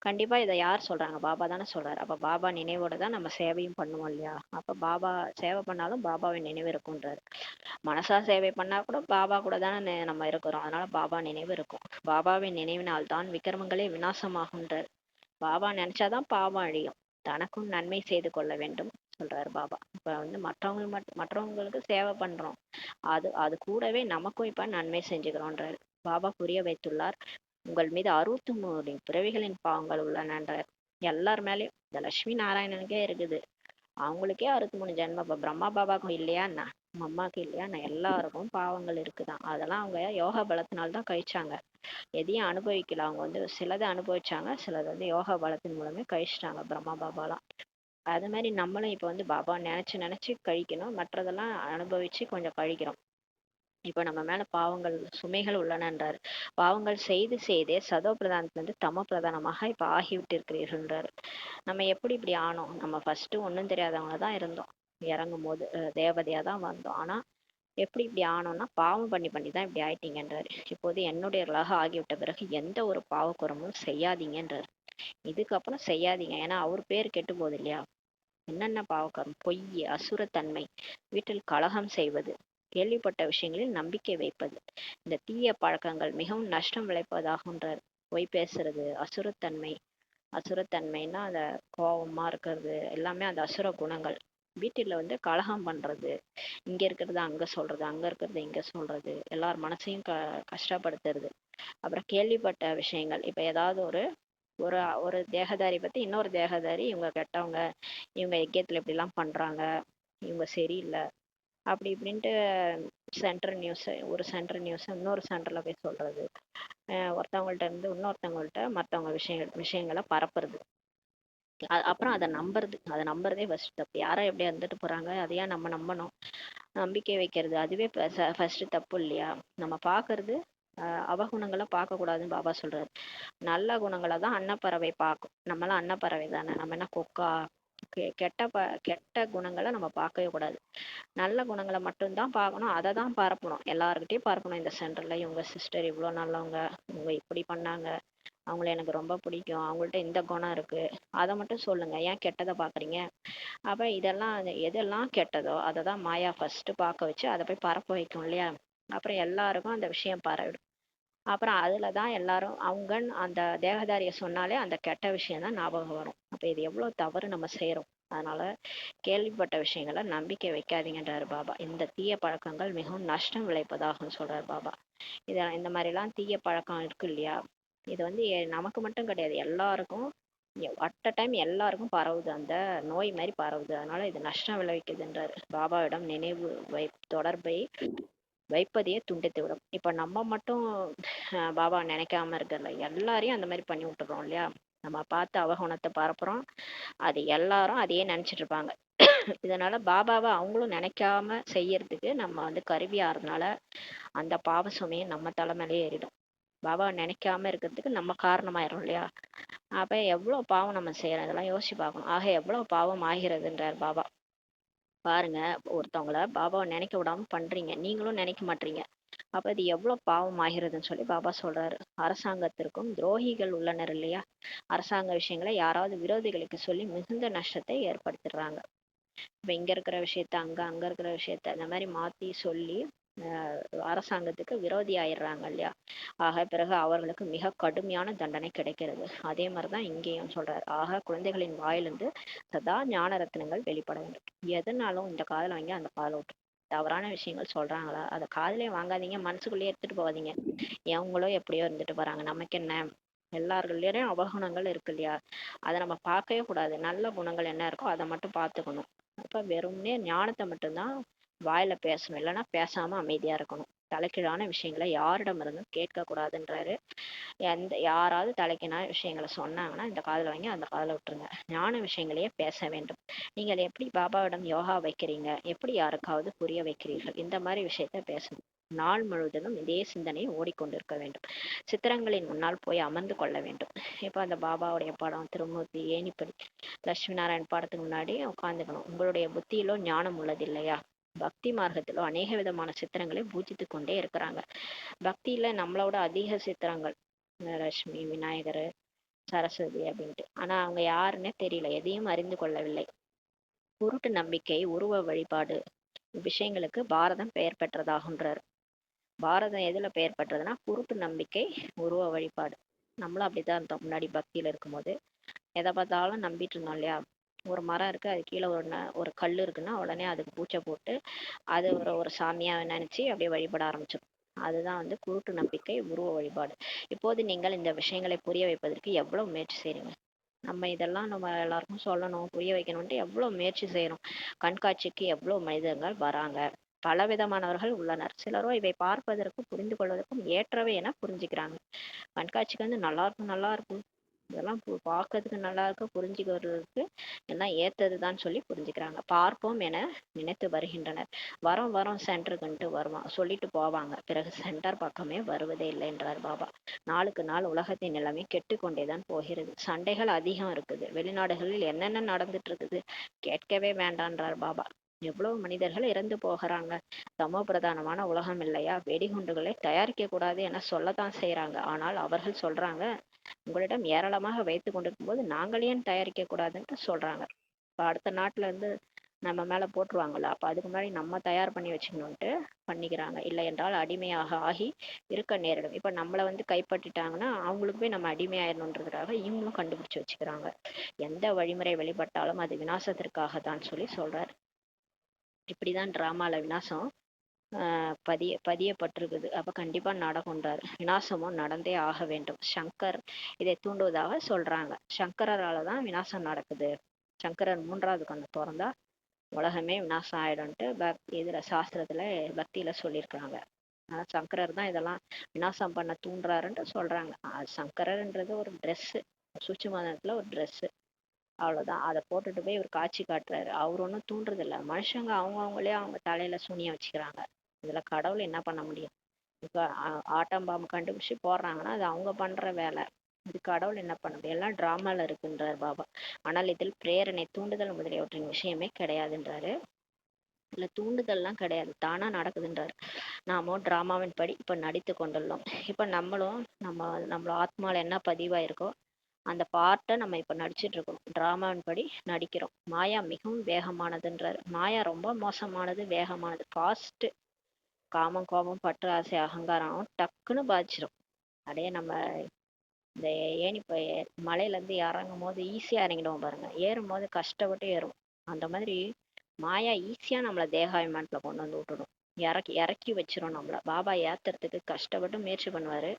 கண்டிப்பா இதை யார் சொல்றாங்க? பாபா தானே சொல்றாரு. அப்ப பாபா நினைவோட தான் நம்ம சேவையும் பண்ணுவோம் இல்லையா? அப்ப பாபா சேவை பண்ணாலும் பாபாவின் நினைவு இருக்குன்றாரு. மனசா சேவை பண்ணா கூட பாபா கூட தானே நம்ம இருக்கிறோம், அதனால பாபா நினைவு இருக்கும். பாபாவின் நினைவினால் தான் விக்ரமங்களே விநாசமாகுன்றார். பாபா நினைச்சாதான் பாவம் அழியும். தனக்கும் நன்மை செய்து கொள்ள வேண்டும், சொல்றாரு பாபா. இப்ப வந்து மற்றவங்களுக்கு சேவை பண்றோம், அது அது கூடவே நமக்கும் இப்ப நன்மை செஞ்சுக்கிறோன்றாரு. பாபா புரிய வைத்துள்ளார், உங்கள் மீது 63 பிறவிகளின் பாவங்கள் உள்ளனன்றார். எல்லார் மேலயும் இந்த லட்சுமி நாராயணனுக்கே இருக்குது, அவங்களுக்கே 63 ஜென்மம். இப்ப பிரம்மா பாபாக்கும் இல்லையா என்ன, நம்ம அம்மாவுக்கு இல்லையா என்ன, எல்லாருக்கும் பாவங்கள் இருக்குதான். அதெல்லாம் அவங்க யோகா பலத்தினால்தான் கழிச்சாங்க. எதையும் அனுபவிக்கல. அவங்க வந்து சிலதை அனுபவிச்சாங்க, சிலது வந்து யோகா பலத்தின் மூலமே கழிச்சிட்டாங்க பிரம்மா பாபாலாம். அது மாதிரி நம்மளும் இப்ப வந்து பாபா நினைச்சு நினைச்சு கழிக்கணும், மற்றதெல்லாம் அனுபவிச்சு கொஞ்சம் கழிக்கிறோம். இப்ப நம்ம மேல பாவங்கள் சுமைகள் உள்ளனன்றாரு. பாவங்கள் செய்து செய்தே சதோ பிரதானத்துல இருந்து தமோ பிரதானமாக இப்ப ஆகிவிட்டு இருக்கிறீர்கள்ன்றாரு. நம்ம எப்படி இப்படி ஆனோம்? நம்ம ஃபர்ஸ்ட் ஒண்ணும் தெரியாதவங்க தான் இருந்தோம், இறங்கும் போது தேவதையா தான் வந்தோம். ஆனா எப்படி இப்படி ஆனோம்னா பாவம் பண்ணி பண்ணி தான் இப்படி ஆயிட்டீங்கன்றாரு. இப்போது என்னுடையவர்களாக ஆகிவிட்ட பிறகு எந்த ஒரு பாவக்குறமும் செய்யாதீங்கன்றாரு. இதுக்கப்புறம் செய்யாதீங்க, ஏன்னா அவர் பேர் கெட்டு போகுது இல்லையா. என்னென்ன பாவக்கரம்? பொய், அசுரத்தன்மை, வீட்டில் கலகம் செய்வது, கேள்விப்பட்ட விஷயங்களில் நம்பிக்கை வைப்பது, இந்த தீய பழக்கங்கள் மிகவும் நஷ்டம் விளைப்பதாகுன்றார். பொய் பேசுறது, அசுரத்தன்மை. அசுரத்தன்மைன்னா அந்த கோபமா இருக்கிறது எல்லாமே அந்த அசுர குணங்கள். வீட்டில் வந்து கலகம் பண்றது, இங்க இருக்கிறது அங்க சொல்றது, அங்க இருக்கிறது இங்க சொல்றது, எல்லார் மனசையும் கஷ்டப்படுத்துறது. அப்புறம் கேள்விப்பட்ட விஷயங்கள், இப்ப ஏதாவது ஒரு ஒரு ஒரு தேகதாரி பத்தி இன்னொரு தேகதாரி இவங்க கெட்டவங்க, இவங்க யஜ்யத்துல இப்படி எல்லாம் பண்றாங்க, இவங்க சரியில்லை, அப்படி இப்படின்ட்டு சென்ட்ரல் நியூஸ், ஒரு சென்ட்ரல் நியூஸ் இன்னொரு சென்டர்ல போய் சொல்றது, ஒருத்தவங்கள்ட்ட இருந்து இன்னொருத்தவங்கள்ட்ட மற்றவங்க விஷயங்களை பரப்புறது. அப்புறம் அதை நம்புறதே ஃபர்ஸ்ட் தப்பு. யாரோ எப்படியா இருந்துட்டு போறாங்க, அதையா நம்ம நம்பணும்? நம்பிக்கை வைக்கிறது அதுவே ஃபர்ஸ்ட் தப்பு இல்லையா. நம்ம பாக்குறது அவகுணங்களை பார்க்க கூடாதுன்னு பாபா சொல்றாரு. நல்ல குணங்களை தான் அன்னப்பறவை பார்க்கும். நம்மளாம் அன்னப்பறவை தானே, நம்ம என்ன கொக்கா? கெட்ட குணங்களை நம்ம பார்க்கவே கூடாது, நல்ல குணங்களை மட்டும்தான் பார்க்கணும், அதை தான் பரப்பணும், எல்லாருக்கிட்டையும் பரப்பணும். இந்த சென்டர்ல இவங்க சிஸ்டர் இவ்வளோ நல்லவங்க, இவங்க இப்படி பண்ணாங்க, அவங்கள எனக்கு ரொம்ப பிடிக்கும், அவங்கள்ட்ட இந்த குணம் இருக்கு, அதை மட்டும் சொல்லுங்க, ஏன் கெட்டதை பாக்குறீங்க? அப்ப இதெல்லாம் எதெல்லாம் கெட்டதோ அதை தான் மாயா ஃபர்ஸ்ட் பார்க்க வச்சு அதை போய் பரப்ப வைக்கும் இல்லையா. அப்புறம் எல்லாருக்கும் அந்த விஷயம் பரவிடும். அப்புறம் அதுலதான் எல்லாரும் அவங்க அந்த தேகதாரிய சொன்னாலே அந்த கெட்ட விஷயம் தான் ஞாபகம் வரும். அப்ப இது எவ்வளவு தவறு நம்ம செய்யறோம். அதனால கேள்விப்பட்ட விஷயங்களை நம்பிக்கை வைக்காதீங்கன்றாரு பாபா. இந்த தீய பழக்கங்கள் மிகவும் நஷ்டம் விளைப்பதாகும் சொல்றாரு பாபா. இந்த மாதிரி எல்லாம் தீய பழக்கம் இருக்கு இல்லையா, இது வந்து நமக்கு மட்டும் கிடையாது, எல்லாருக்கும் அட் அ டைம் எல்லாருக்கும் பரவுது, அந்த நோய் மாதிரி பரவுது. அதனால இது நஷ்டம் விளைவிக்குதுன்றாரு. பாபாவிடம் நினைவு தொடர்பை வைப்பதையே துண்டித்து விடும். இப்ப நம்ம மட்டும் பாபா நினைக்காம இருக்கிறல, எல்லாரையும் அந்த மாதிரி பண்ணி விட்டுறோம் இல்லையா. நம்ம பார்த்து அவகுணத்தை பரப்புறோம், அது எல்லாரும் அதையே நினைச்சிட்டு இருப்பாங்க. இதனால பாபாவை அவங்களும் நினைக்காம செய்யறதுக்கு நம்ம வந்து கருவியாறதுனால அந்த பாவ சுமையை நம்ம தலைமையிலே ஏறிடும். பாபா நினைக்காம இருக்கிறதுக்கு நம்ம காரணமாயிரும் இல்லையா. அப்ப எவ்வளவு பாவம் நம்ம செய்யறோம், இதெல்லாம் யோசிச்சு பார்க்கணும். ஆக எவ்வளவு பாவம் ஆகிறதுன்றார் பாபா. பாருங்க, ஒருத்தவங்கள பாபாவை நினைக்க விடாம பண்றீங்க, நீங்களும் நினைக்க மாட்டீங்க, அப்ப இது எவ்வளவு பாவம் ஆகிறதுன்னு சொல்லி பாபா சொல்றாரு. அரசாங்கத்திற்கும் துரோகிகள் உள்ளனர் இல்லையா. அரசாங்க விஷயங்களை யாராவது விரோதிகளுக்கு சொல்லி மிகுந்த நஷ்டத்தை ஏற்படுத்திடுறாங்க. இப்ப இங்க இருக்கிற விஷயத்த அங்க, அங்க இருக்கிற விஷயத்த இந்த மாதிரி மாத்தி சொல்லி அரசாங்கத்துக்கு விரோதி ஆயிடுறாங்க இல்லையா. ஆக பிறகு அவர்களுக்கு மிக கடுமையான தண்டனை கிடைக்கிறது. அதே மாதிரிதான் இங்கேயும் சொல்றாரு. ஆக குழந்தைகளின் வாயிலிருந்து சதா ஞான ரத்தினங்கள் வெளிப்பட வேண்டும். எதனாலும் இந்த காதல வாங்கி அந்த காதல விட்டு, தவறான விஷயங்கள் சொல்றாங்களா அதை காதலே வாங்காதீங்க, மனசுக்குள்ளேயே எடுத்துட்டு போகாதீங்க. எவங்களோ எப்படியோ இருந்துட்டு போறாங்க, நமக்கு என்ன. எல்லார்கள்லயும் அவகுணங்கள் இருக்கு இல்லையா, அதை நம்ம பார்க்கவே கூடாது. நல்ல குணங்கள் என்ன இருக்கோ அதை மட்டும் பார்த்துக்கணும். அப்ப வெறும்னே ஞானத்தை மட்டும்தான் வாயில பேசணும், இல்லைன்னா பேசாம அமைதியா இருக்கணும். தலைக்கீழான விஷயங்களை யாரிடம் இருந்தும் கேட்க கூடாதுன்றாரு. யாராவது தலைக்கீழான விஷயங்களை சொன்னாங்கன்னா இந்த காதுல வாங்கி அந்த காதுல விட்டுருங்க. ஞான விஷயங்களையே பேச வேண்டும். நீங்கள் எப்படி பாபாவிடம் யோகா வைக்கிறீங்க, எப்படி யாருக்காவது புரிய வைக்கிறீர்கள், இந்த மாதிரி விஷயத்த பேசணும். நாள் முழுவதும் இதே சிந்தனையை ஓடிக்கொண்டிருக்க வேண்டும். சித்திரங்களின் முன்னால் போய் அமர்ந்து கொள்ள வேண்டும். இப்ப அந்த பாபாவுடைய படம், திருமூர்த்தி, ஏணிப்படி, லட்சுமி நாராயண் படத்துக்கு முன்னாடி உட்காந்துக்கணும். உங்களுடைய புத்தியிலோ ஞானம் உள்ளது இல்லையா. பக்தி மார்க்கத்திலோ அநேக விதமான சித்திரங்களை பூஜித்து கொண்டே இருக்கிறாங்க. பக்தியில நம்மளோட அதிக சித்திரங்கள், லட்சுமி, விநாயகர், சரஸ்வதி அப்படின்ட்டு. ஆனா அவங்க யாருன்னே தெரியல, எதையும் அறிந்து கொள்ளவில்லை. குருட்டு நம்பிக்கை, உருவ வழிபாடு விஷயங்களுக்கு பாரதம் பெயர் பெற்றதாகுன்றார். பாரதம் எதுல பெயர் பெற்றதுன்னா குருட்டு நம்பிக்கை, உருவ வழிபாடு. நம்மளும் அப்படித்தான் இருந்தோம் முன்னாடி பக்தியில இருக்கும்போது, எதை பார்த்தாலும் நம்பிட்டு இருந்தோம் இல்லையா. ஒரு மரம் இருக்கு, அது கீழே ஒரு கல் இருக்குன்னா உடனே அதுக்கு பூச்சை போட்டு அது ஒரு சாமியா நினைச்சு அப்படியே வழிபட ஆரம்பிச்சிடும். அதுதான் வந்து குருட்டு நம்பிக்கை, உருவ வழிபாடு. இப்போது நீங்கள் இந்த விஷயங்களை புரிய வைப்பதற்கு எவ்வளவு முயற்சி செய்றீங்க. நம்ம இதெல்லாம் நம்ம எல்லாருக்கும் சொல்லணும், புரிய வைக்கணும்ட்டு எவ்வளவு முயற்சி செய்யறோம். கண்காட்சிக்கு எவ்வளவு மனிதர்கள் வராங்க, பலவிதமானவர்கள் உள்ளனர். சிலரோ இவை பார்ப்பதற்கும் புரிந்து கொள்வதற்கும் ஏற்றவை என புரிஞ்சுக்கிறாங்க. கண்காட்சிக்கு வந்து நல்லா இருக்கும், நல்லா இருக்கும், இதெல்லாம் பார்க்கறதுக்கு நல்லா இருக்கு, புரிஞ்சுக்கிறதுக்கு எல்லாம் ஏத்ததுதான் சொல்லி புரிஞ்சுக்கிறாங்க. பார்ப்போம் என நினைத்து வருகின்றனர். வரோம் வரோம் சென்டருக்குன்ட்டு வருவான் சொல்லிட்டு போவாங்க, பிறகு சென்டர் பக்கமே வருவதே இல்லை என்றார் பாபா. நாளுக்கு நாள் உலகத்தின் நிலைமை கெட்டு கொண்டேதான் போகிறது. சண்டைகள் அதிகம் இருக்குது. வெளிநாடுகளில் என்னென்ன நடந்துட்டு இருக்குது கேட்கவே வேண்டான்றார் பாபா. எவ்வளவு மனிதர்கள் இறந்து போகிறாங்க. சம பிரதானமான உலகம் இல்லையா, வெடிகுண்டுகளை தயாரிக்க கூடாது என சொல்லத்தான் செய்யறாங்க. ஆனால் அவர்கள் சொல்றாங்க, உங்களிடம் ஏராளமாக வைத்துக் கொண்டிருக்கும் போது நாங்கள் ஏன் தயாரிக்க கூடாதுன்ட்டு சொல்றாங்க. இப்ப அடுத்த நாட்டுல இருந்து நம்ம மேல போட்டுருவாங்கல்ல, அப்ப அதுக்கு முன்னாடி நம்ம தயார் பண்ணி வச்சுக்கணும்ட்டு பண்ணிக்கிறாங்க. இல்லை என்றால் அடிமையாக ஆகி இருக்க நேரிடும். இப்ப நம்மளை வந்து கைப்பற்றிட்டாங்கன்னா அவங்களுக்கு போய் நம்ம அடிமையாயிடணுன்றதுக்காக இவங்களும் கண்டுபிடிச்சு வச்சுக்கிறாங்க. எந்த வழிமுறை வெளிப்பட்டாலும் அது விநாசத்திற்காக தான் சொல்லி சொல்றாரு. இப்படிதான் டிராமால விநாசம் பதியப்பட்டிருக்குது. அப்ப கண்டிப்பா நடக்கும்ன்றாரு. விநாசமும் நடந்தே ஆக வேண்டும். சங்கர் இதை தூண்டுவதாக சொல்றாங்க. சங்கரால தான் விநாசம் நடக்குது. சங்கரர் 3வது கண்ணை திறந்தா உலகமே விநாசம் ஆயிடும்ட்டு இதுல சாஸ்திரத்துல பக்தியில சொல்லியிருக்காங்க. ஆனா சங்கரர் தான் இதெல்லாம் விநாசம் பண்ண தூண்டுறாருன்ட்டு சொல்றாங்க. சங்கரர்ன்றது ஒரு ட்ரெஸ், சூட்சுமத்துல ஒரு ட்ரெஸ், அவ்வளவுதான். அதை போட்டுட்டு போய் இவர் காட்சி காட்டுறாரு. அவர் ஒன்றும் தூண்டுறது இல்லை. மனுஷங்க அவங்களே அவங்க தலையில சூனியம் வச்சுக்கிறாங்க. இதுல கடவுள் என்ன பண்ண முடியும். இப்ப ஆட்டம் பாம்பு கண்டுபிடிச்சு போடுறாங்கன்னா அது அவங்க பண்ற வேலை. இது கடவுள் என்ன பண்ண முடியும். எல்லாம் டிராமால இருக்குன்றார் பாபா. ஆனால் இதில் பிரேரணை, தூண்டுதல் முதலியவற்றின் விஷயமே கிடையாதுன்றாரு. இல்ல தூண்டுதல்லாம் கிடையாது, தானா நடக்குதுன்றாரு. நாமோ டிராமாவின் படி இப்ப நடித்து கொண்டுள்ளோம். இப்ப நம்மளோட ஆத்மால என்ன பதிவாயிருக்கோ அந்த பார்ட்டை நம்ம இப்ப நடிச்சிட்டு இருக்கோம். டிராமாவின் படி நடிக்கிறோம். மாயா மிகவும் வேகமானதுன்றாரு. மாயா ரொம்ப மோசமானது, வேகமானது, ஃபாஸ்ட். காமம், கோபம், பற்று, ஆசை, அகங்காரம் டக்குன்னு பாதிச்சிடும். அப்படியே நம்ம இந்த ஏணி மலையில இருந்து இறங்கும் போது ஈஸியா இறங்கிடுவோம் பாருங்க, ஏறும் போது கஷ்டப்பட்டு ஏறும். அந்த மாதிரி மாயா ஈஸியா நம்மள தேகாபிமானத்துல கொண்டு வந்து விட்டுடும். இறக்கி இறக்கி வச்சிரும் நம்மள. பாபா ஏத்துறதுக்கு கஷ்டப்பட்டு முயற்சி பண்ணுவாரு.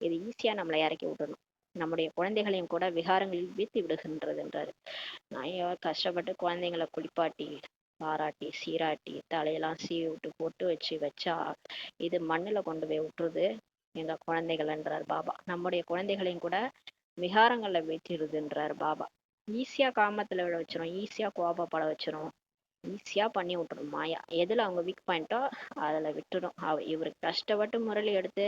இது ஈஸியா நம்மளை இறக்கி விடணும். நம்முடைய குழந்தைகளையும் கூட விகாரங்களில் வீழ்த்தி விடுகின்றதுன்றாரு. நான் கஷ்டப்பட்டு குழந்தைங்களை குளிப்பாட்டி பாராட்டி சீராட்டி தலையெல்லாம் சீவி விட்டு பொட்டு வச்சா இது மண்ணுல கொண்டு போய் விட்டுருது எங்க குழந்தைகள்ன்றார் பாபா. நம்முடைய குழந்தைகளையும் கூட விகாரங்கள்ல வீழ்த்திடுதுன்றார் பாபா. ஈஸியா காமத்துல விட வச்சிரும், ஈஸியா கோபப்பட வச்சிரும், ஈஸியா பண்ணி விட்டுரும் மாயா. எதுல அவங்க வீக் பாயிண்டோ அதுல விட்டுடும். இவருக்கு கஷ்டப்பட்டு முரளி எடுத்து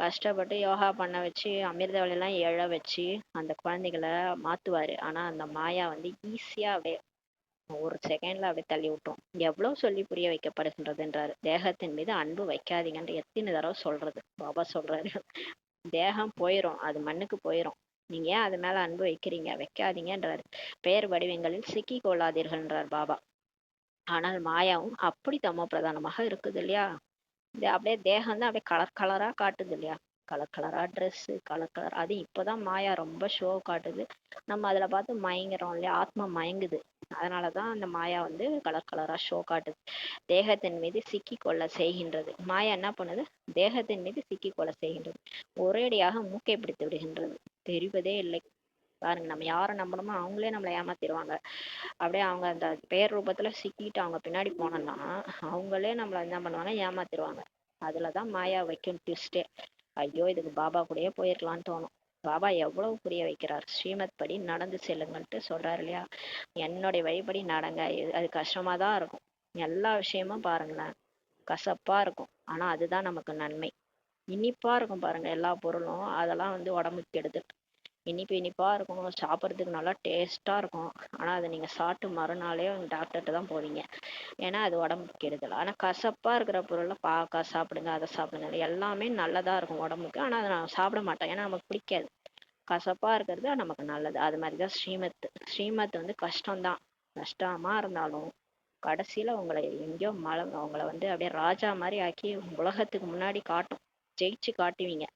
கஷ்டப்பட்டு யோகா பண்ண வச்சு அமிர்த வழியெல்லாம் எழ வச்சு அந்த குழந்தைகளை மாத்துவாரு. ஆனா அந்த மாயா வந்து ஈஸியா அப்படியே ஒரு செகண்ட்ல அப்படியே தள்ளி விட்டோம். எவ்வளவு சொல்லி புரிய வைக்கப்படுகின்றதுன்றாரு. தேகத்தின் மீது அன்பு வைக்காதீங்கன்ற எத்தனை தடவை சொல்றது பாபா சொல்றாரு. தேகம் போயிரும், அது மண்ணுக்கு போயிரும், நீங்க ஏன் அது மேல அன்பு வைக்கிறீங்க, வைக்காதீங்கன்றாரு. பெயர் வடிவங்களில் சிக்கி கொள்ளாதீர்கள்ன்றார் பாபா. ஆனால் மாயாவும் அப்படி தமோ பிரதானமாக இருக்குது இல்லையா. இது அப்படியே தேகம் தான் அப்படியே கலர் கலரா காட்டுது இல்லையா. கலர் கலரா ட்ரெஸ், கலர் கலர். அது இப்பதான் மாயா ரொம்ப ஷோ காட்டுது. நம்ம அதுல பார்த்து மயங்குறோம் இல்லையா, ஆத்மா மயங்குது. அதனாலதான் அந்த மாயா வந்து கலர் கலரா ஷோ காட்டுது. தேகத்தின் மீது சிக்கி கொள்ள செய்கின்றது. மாயா என்ன பண்ணுது, தேகத்தின் மீது சிக்கி கொள்ள செய்கின்றது. ஒரேடியாக மூக்கை பிடித்து விடுகின்றது, தெரிவதே இல்லை. பாருங்க, நம்ம யாரை நம்பணுமோ அவங்களே நம்மளை ஏமாத்திடுவாங்க. அப்படியே அவங்க அந்த பேர் ரூபத்துல சிக்கிட்டு அவங்க பின்னாடி போனோம்னா அவங்களே நம்மள என்ன பண்ணுவாங்க, ஏமாத்திடுவாங்க. அதுலதான் மாயா வைக்கும் ட்விஸ்டே. ஐயோ, இதுக்கு பாபா கூடயே போயிருக்கலாம்னு தோணும். பாபா எவ்வளவு புரிய வைக்கிறார். ஸ்ரீமத் படி நடந்து செல்லுங்கன்ட்டு சொல்றாரு இல்லையா. என்னுடைய வழிபடி நடங்க. அது கஷ்டமா தான் இருக்கும். எல்லா விஷயமும் பாருங்களேன், கசப்பா இருக்கும். ஆனா அதுதான் நமக்கு நன்மை. இனிப்பா இருக்கும் பாருங்க எல்லா பொருளும், அதெல்லாம் வந்து உடம்புக்கு கெடுதல். இனிப்பு இனிப்பா இருக்கும், சாப்பிட்றதுக்கு நல்லா டேஸ்டா இருக்கும். ஆனா அதை நீங்க சாப்பிட்டு மறுநாளே டாக்டர்கிட்ட தான் போவீங்க. ஏன்னா அது உடம்புக்கு கெடுதல். ஆனா கசப்பா இருக்கிற பொருளை சாப்பிடுங்க, அதை சாப்பிடுங்க, எல்லாமே நல்லதா இருக்கும் உடம்புக்கு. ஆனா அதை நான் சாப்பிட மாட்டேன், ஏன்னா நமக்கு பிடிக்காது. கசப்பா இருக்கிறது நமக்கு நல்லது. அது மாதிரிதான் ஸ்ரீமத். ஸ்ரீமத் வந்து கஷ்டம்தான். கஷ்டமா இருந்தாலும் கடைசியில உங்களை எங்கேயோ உங்களை வந்து அப்படியே ராஜா மாதிரி ஆக்கி உலகத்துக்கு முன்னாடி காட்டும். ஜெயிச்சு காட்டுவீங்க.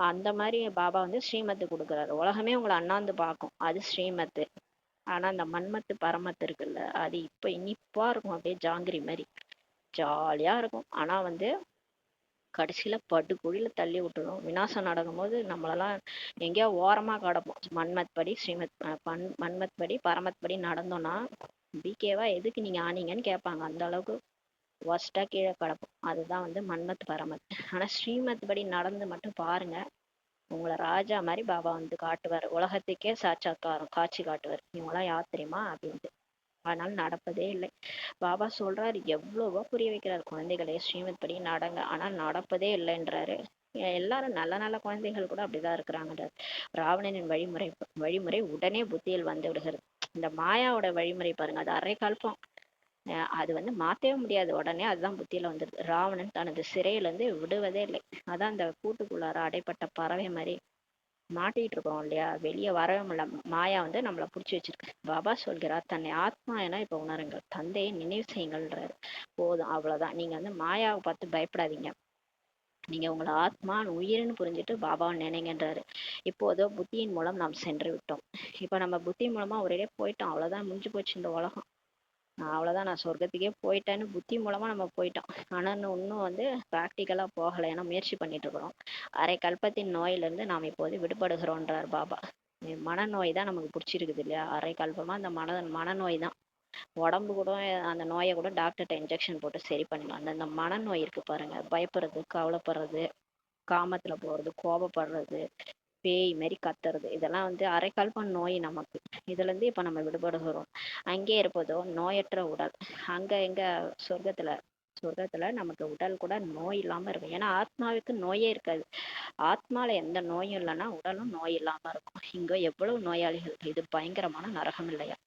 அந்த மாதிரி பாபா வந்து ஸ்ரீமத்து கொடுக்குறாரு. உலகமே உங்களை அண்ணாந்து பார்க்கும், அது ஸ்ரீமத்து. ஆனா அந்த மன்மத்து பரமத்து இருக்குல்ல, அது இப்ப இனிப்பா இருக்கும், அப்படியே ஜாங்கிரி மாதிரி ஜாலியா இருக்கும். ஆனா வந்து கடைசியில படுகுழியில தள்ளி விட்டுரும். விநாசம் நடக்கும்போது நம்மளெல்லாம் எங்கேயோ ஓரமா கிடப்போம். மன்மத் படி ஸ்ரீமத் மன்மத் படி பரமத் படி நடந்தோம்னா பிகேவா எதுக்கு நீங்க ஆனீங்கன்னு கேட்பாங்க. அந்த அளவுக்கு ஒஸ்டா கீழே கிடப்போம். அதுதான் வந்து மன்மத் பரமத். ஆனா ஸ்ரீமத் படி நடந்து மட்டும் பாருங்க, உங்களை ராஜா மாதிரி பாபா வந்து காட்டுவார். உலகத்துக்கே சாட்சாத்காரம் காட்சி காட்டுவார். இவங்களாம் யார் தெரியுமா அப்படின்ட்டு. அதனால நடப்பதே இல்லை. பாபா சொல்றாரு, எவ்வளவோ புரிய வைக்கிறார், குழந்தைகளே ஸ்ரீமத் படி நடங்க, ஆனா நடப்பதே இல்லைன்றாரு. எல்லாரும் நல்ல நல்ல குழந்தைகள் கூட அப்படிதான் இருக்கிறாங்கன்றார். ராவணனின் வழிமுறை வழிமுறை உடனே புத்தியில் வந்து விடுகிறது. இந்த மாயாவோட வழிமுறை பாருங்க, அது அரை கல்பம். அது வந்து மாத்தவே முடியாது, உடனே அதுதான் புத்தியில வந்துடுது. ராவணன் தனது சிறையில இருந்து விடுவதே இல்லை. அதான் அந்த கூட்டுக்குள்ளார அடைப்பட்ட பறவை மாதிரி மாட்டிட்டு இருக்கோம் இல்லையா, வெளியே வரவே முடியல. மாயா வந்து நம்மளை பிடிச்சி வச்சிருக்கு. பாபா சொல்கிறார், தன்னை ஆத்மா என இப்ப உணருங்கள், தந்தையை நினைவு செய்யுங்கள்ன்றாரு. போதும், அவ்வளவுதான். நீங்க வந்து மாயாவை பார்த்து பயப்படாதீங்க. நீங்க உங்களை ஆத்மா உயிர்னு புரிஞ்சுட்டு பாபாவை நினைங்கன்றாரு. இப்போதோ புத்தியின் மூலம் நாம் சென்று விட்டோம். இப்ப நம்ம புத்தி மூலமா ஒரே போயிட்டோம், அவ்வளவுதான், முடிஞ்சு போச்சு இந்த உலகம். அவ்வளவுதான், நான் சொர்க்கத்துக்கே போயிட்டேன்னு புத்தி மூலமா நம்ம போயிட்டோம். ஆனா இன்னும் வந்து ப்ராக்டிக்கலா போகலை, ஏன்னா முயற்சி பண்ணிட்டு இருக்கிறோம். அரை கல்பத்தின் நோயிலிருந்து நாம் இப்போது விடுபடுகிறோன்றார் பாபா. மனநோய் தான் நமக்கு பிடிச்சிருக்குது இல்லையா, அரை கல்பமா அந்த மனநோய் தான். உடம்பு கூட அந்த நோயை கூட டாக்டர்கிட்ட இன்ஜெக்ஷன் போட்டு சரி பண்ணிடலாம். அந்த மனநோய் இருக்கு பாருங்க, பயப்படுறது, கவலைப்படுறது, காமத்துல போறது, கோபப்படுறது, பேய் மாரி கத்துறது, இதெல்லாம் வந்து அரைக்கல்ப நோய் நமக்கு. இதுல இருந்து இப்ப நம்ம விடுபடுகிறோம். அங்கே இருப்பதோ நோயற்ற உடல். அங்க எங்க சொர்க்கத்துல, சொர்க்கத்துல நமக்கு உடல் கூட நோய் இல்லாம இருக்கும். ஏன்னா ஆத்மாவுக்கு நோயே இருக்காது. ஆத்மால எந்த நோயும் இல்லைன்னா உடலும் நோய் இல்லாம இருக்கும். இங்க எவ்வளவு நோயாளிகள், இது பயங்கரமான நரகம் இல்லையா.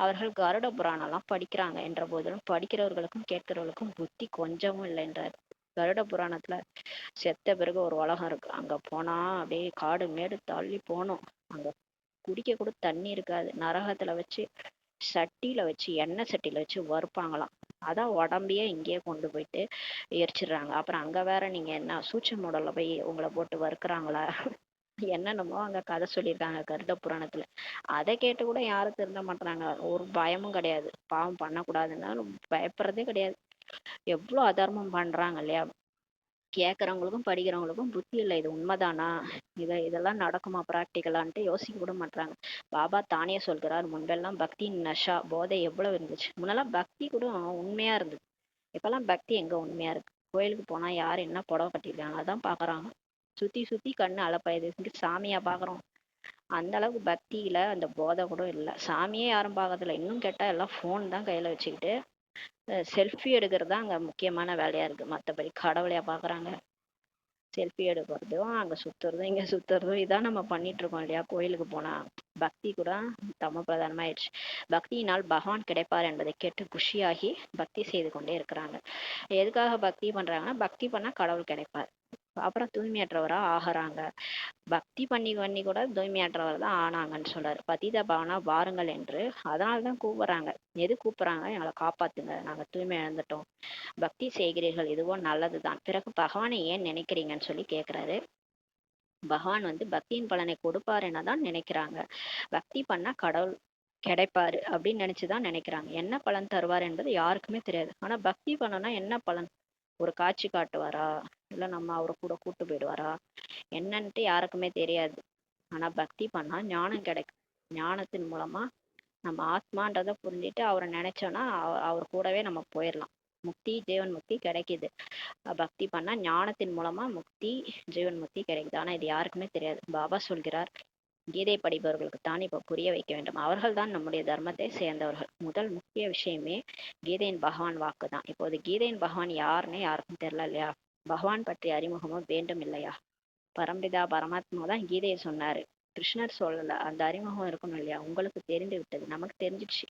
அவர்கள் கருட புராணம் எல்லாம் படிக்கிறாங்க என்ற போதிலும் படிக்கிறவர்களுக்கும் கேட்கிறவர்களுக்கும் புத்தி கொஞ்சமும் இல்லை என்றார். கருட புராணத்துல செத்த பிறகு ஒரு உலகம் இருக்கு, அங்க போனா அப்படியே காடு மேடு தள்ளி போகணும். அங்க குடிக்க கூட தண்ணி இருக்காது. நரகத்துல வச்சு சட்டியில வச்சு, எண்ணெய் சட்டியில வச்சு வறுப்பாங்களாம். அதான் உடம்பையே இங்கேயே கொண்டு போயிட்டு எரிச்சிடுறாங்க. அப்புறம் அங்க வேற நீங்க என்ன சூட்ச மூடல்ல போய் உங்களை போட்டு வறுக்குறாங்களா, என்னென்னமோ அங்க கதை சொல்லியிருக்காங்க கருட புராணத்துல. அதை கேட்டு கூட யாரும் திருந்த மாட்டாங்க. ஒரு பயமும் கிடையாது, பாவம் பண்ணக்கூடாதுன்னா பயப்படுறதே கிடையாது. எவ்வளவு அதர்மம் பண்றாங்க இல்லையா. கேட்கறவங்களுக்கும் படிக்கிறவங்களுக்கும் புத்தி இல்லை, இது உண்மைதானா, இதெல்லாம் நடக்குமா ப்ராக்டிக்கலான்ட்டு யோசிக்க கூட மாட்டாங்க. பாபா தானே சொல்கிறார், முன்பெல்லாம் பக்தி நஷா போதை எவ்வளவு இருந்துச்சு. முன்னெல்லாம் பக்தி கூட உண்மையா இருந்தது. இப்பெல்லாம் பக்தி எங்க உண்மையா இருக்கு. கோயிலுக்கு போனா யார் என்ன புடவை கட்டிருக்காங்க அதான் பாக்குறாங்க. சுத்தி சுத்தி கண்ணு அலப்பாயுது, சாமியா பாக்குறோம். அந்த அளவுக்கு பக்தியில அந்த போதை கூட இல்லை. சாமியே யாரும் பார்க்கறதில்ல. இன்னும் கேட்டா எல்லாம் ஃபோன் தான் கையில வச்சுக்கிட்டு செல்ஃபி எடுக்கிறது தான் அங்க முக்கியமான வேலையா இருக்கு. மற்றபடி கடவுளையா பாக்குறாங்க. செல்ஃபி எடுக்கிறதும் அங்க சுத்துறதும் இங்க சுத்துறதும் இதான் நம்ம பண்ணிட்டு இருக்கோம் இல்லையா. கோயிலுக்கு போனா பக்தி கூட தம பிரதானமாயிடுச்சு. பக்தியினால் பகவான் கிடைப்பார் என்பதை கேட்டு குஷியாகி பக்தி செய்து கொண்டே இருக்கிறாங்க. எதுக்காக பக்தி பண்றாங்கன்னா, பக்தி பண்ணா கடவுள் கிடைப்பார். அப்புறம் தூய்மையற்றவரா ஆகுறாங்க. பக்தி பண்ணி பண்ணி கூட தூய்மையற்றவர் தான் ஆனாங்கன்னு சொல்றாரு. பதித பாவனா வாருங்கள் என்று அதனாலதான் கூப்பிடுறாங்க. எது கூப்பிடுறாங்க, எங்களை காப்பாத்துங்க, நாங்க தூய்மை இழந்துட்டோம், பக்தி செய்கிறீர்கள், இதுவோ நல்லதுதான், பிறகு பகவானை ஏன் நினைக்கிறீங்கன்னு சொல்லி கேக்குறாரு. பகவான் வந்து பக்தியின் பலனை கொடுப்பார் என்னதான் நினைக்கிறாங்க. பக்தி பண்ணா கடவுள் கிடைப்பாரு அப்படின்னு நினைச்சுதான் நினைக்கிறாங்க. என்ன பலன் தருவார் என்பது யாருக்குமே தெரியாது. ஆனா பக்தி பண்ணனா என்ன பலன், ஒரு காட்சி காட்டுவாரா, இல்ல நம்ம அவரை கூட கூட்டு போயிடுவாரா, என்னன்ட்டு யாருக்குமே தெரியாது. ஆனா பக்தி பண்ணா ஞானம் கிடைக்கும். ஞானத்தின் மூலமா நம்ம ஆத்மான்றதை புரிஞ்சுட்டு அவரை நினைச்சோன்னா அவர் கூடவே நம்ம போயிடலாம். முக்தி ஜீவன் முக்தி கிடைக்குது. பக்தி பண்ணா ஞானத்தின் மூலமா முக்தி ஜீவன் முக்தி கிடைக்குது. ஆனா இது யாருக்குமே தெரியாது. பாபா சொல்கிறார், கீதை படிப்பவர்களுக்கு தான் இப்ப புரிய வைக்க வேண்டும். அவர்கள் தான் நம்முடைய தர்மத்தை சேர்ந்தவர்கள். முதல் முக்கிய விஷயமே கீதையின் பகவான் வாக்கு தான். இப்போது கீதையின் பகவான் யாருன்னு யாருக்கும் தெரியல இல்லையா. பகவான் பற்றிய அறிமுகமும் வேண்டும் இல்லையா. பரம்பிதா பரமாத்மா தான் கீதையை சொன்னாரு, கிருஷ்ணர் சொல்லல. அந்த அறிமுகம் இருக்கணும் இல்லையா. உங்களுக்கு தெரிந்து விட்டது, நமக்கு தெரிஞ்சிடுச்சு.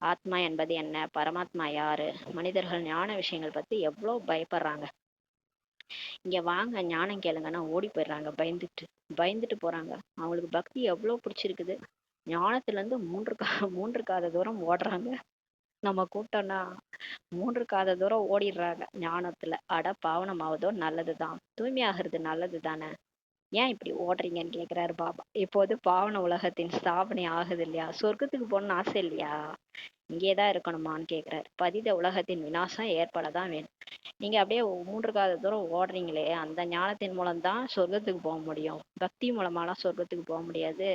ஆத்மா என்பது என்ன, பரமாத்மா யாரு. மனிதர்கள் ஞான விஷயங்கள் பத்தி எவ்வளவு பயப்படுறாங்க. இங்க வாங்க ஞானம் கேளுங்கன்னா ஓடி போயிடுறாங்க, பயந்துட்டு பயந்துட்டு போறாங்க. அவங்களுக்கு பக்தி எவ்வளவு பிடிச்சிருக்குது. ஞானத்துல இருந்து மூன்று காத தூரம் ஓடுறாங்க. நம்ம கூப்பிட்டோம்னா மூன்று காத தூரம் ஓடிடுறாங்க ஞானத்துல. அட பாவனமாவதோ நல்லதுதான், தூய்மையாகிறது நல்லது தானே. ஏன் இப்படி ஓடுறீங்கன்னு கேக்குறாரு பாபா. இப்போது பாவன உலகத்தின் ஸ்தாபனை ஆகுது இல்லையா, சொர்க்கத்துக்கு போகணும்னு ஆசை இல்லையா, இங்கேதான் இருக்கணுமான்னு கேக்குறாரு. பதித உலகத்தின் விநாசம் ஏற்படதான் வேணும். நீங்க அப்படியே 3 காத தூரம் ஓடுறீங்களே, அந்த ஞானத்தின் மூலம்தான் சொர்க்கத்துக்கு போக முடியும். பக்தி மூலமாலாம் சொர்க்கத்துக்கு போக முடியாது.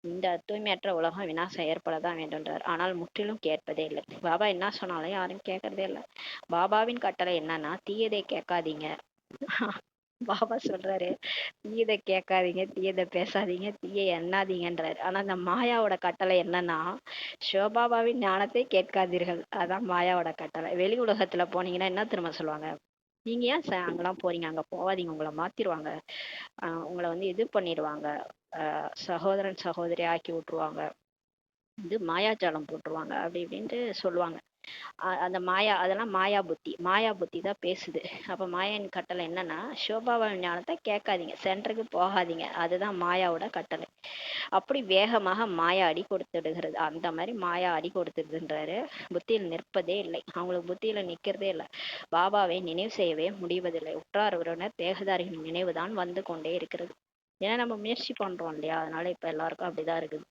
இந்த தூய்மையற்ற உலகம் விநாசம் ஏற்படதான் வேண்டும்ன்றார். ஆனால் முற்றிலும் கேட்பதே இல்லை. பாபா என்ன சொன்னாலும் யாரும் கேட்கறதே இல்லை. பாபாவின் கட்டளை என்னன்னா, தீயதை கேட்காதீங்க. பாபா சொல்றாரு, தீயதை கேட்காதீங்க, தீயதை பேசாதீங்க, தீய எண்ணாதீங்கன்றாரு. ஆனா அந்த மாயாவோட கட்டளை என்னன்னா, சிவபாபாவின் ஞானத்தை கேட்காதீர்கள். அதான் மாயாவோட கட்டளை. வெளி உலகத்துல போனீங்கன்னா என்ன திரும்ப சொல்லுவாங்க, நீங்க ஏன் அங்கெல்லாம் போறீங்க, அங்க போகாதீங்க, உங்களை மாத்திருவாங்க, உங்களை வந்து இது பண்ணிடுவாங்க, சகோதரன் சகோதரி ஆக்கி விட்டுருவாங்க, இது மாயாஜாலம் போட்டுருவாங்க, அப்படி இப்படின்ட்டு சொல்லுவாங்க. அந்த மாயா, அதெல்லாம் மாயா புத்தி, மாயா புத்தி தான் பேசுது. அப்ப மாயன் கட்டளை என்னன்னா, சிவபாபாவின் ஞானத்தை கேட்காதீங்க, சென்டருக்கு போகாதீங்க, அதுதான் மாயாவோட கட்டளை. அப்படி வேகமாக மாயா அடி கொடுத்துடுகிறது. அந்த மாதிரி மாயா அடி கொடுத்துடுதுன்றாரு. புத்தியில் நிற்பதே இல்லை, அவங்களுக்கு புத்தியில நிக்கிறதே இல்லை. பாபாவை நினைவு செய்யவே முடிவதில்லை. உற்றார் உறவினர் தேகதாரிகளின் நினைவு தான் வந்து கொண்டே இருக்கிறது. ஏன்னா நம்ம முயற்சி பண்றோம் இல்லையா, அதனால இப்ப எல்லாருக்கும் அப்படிதான் இருக்குது.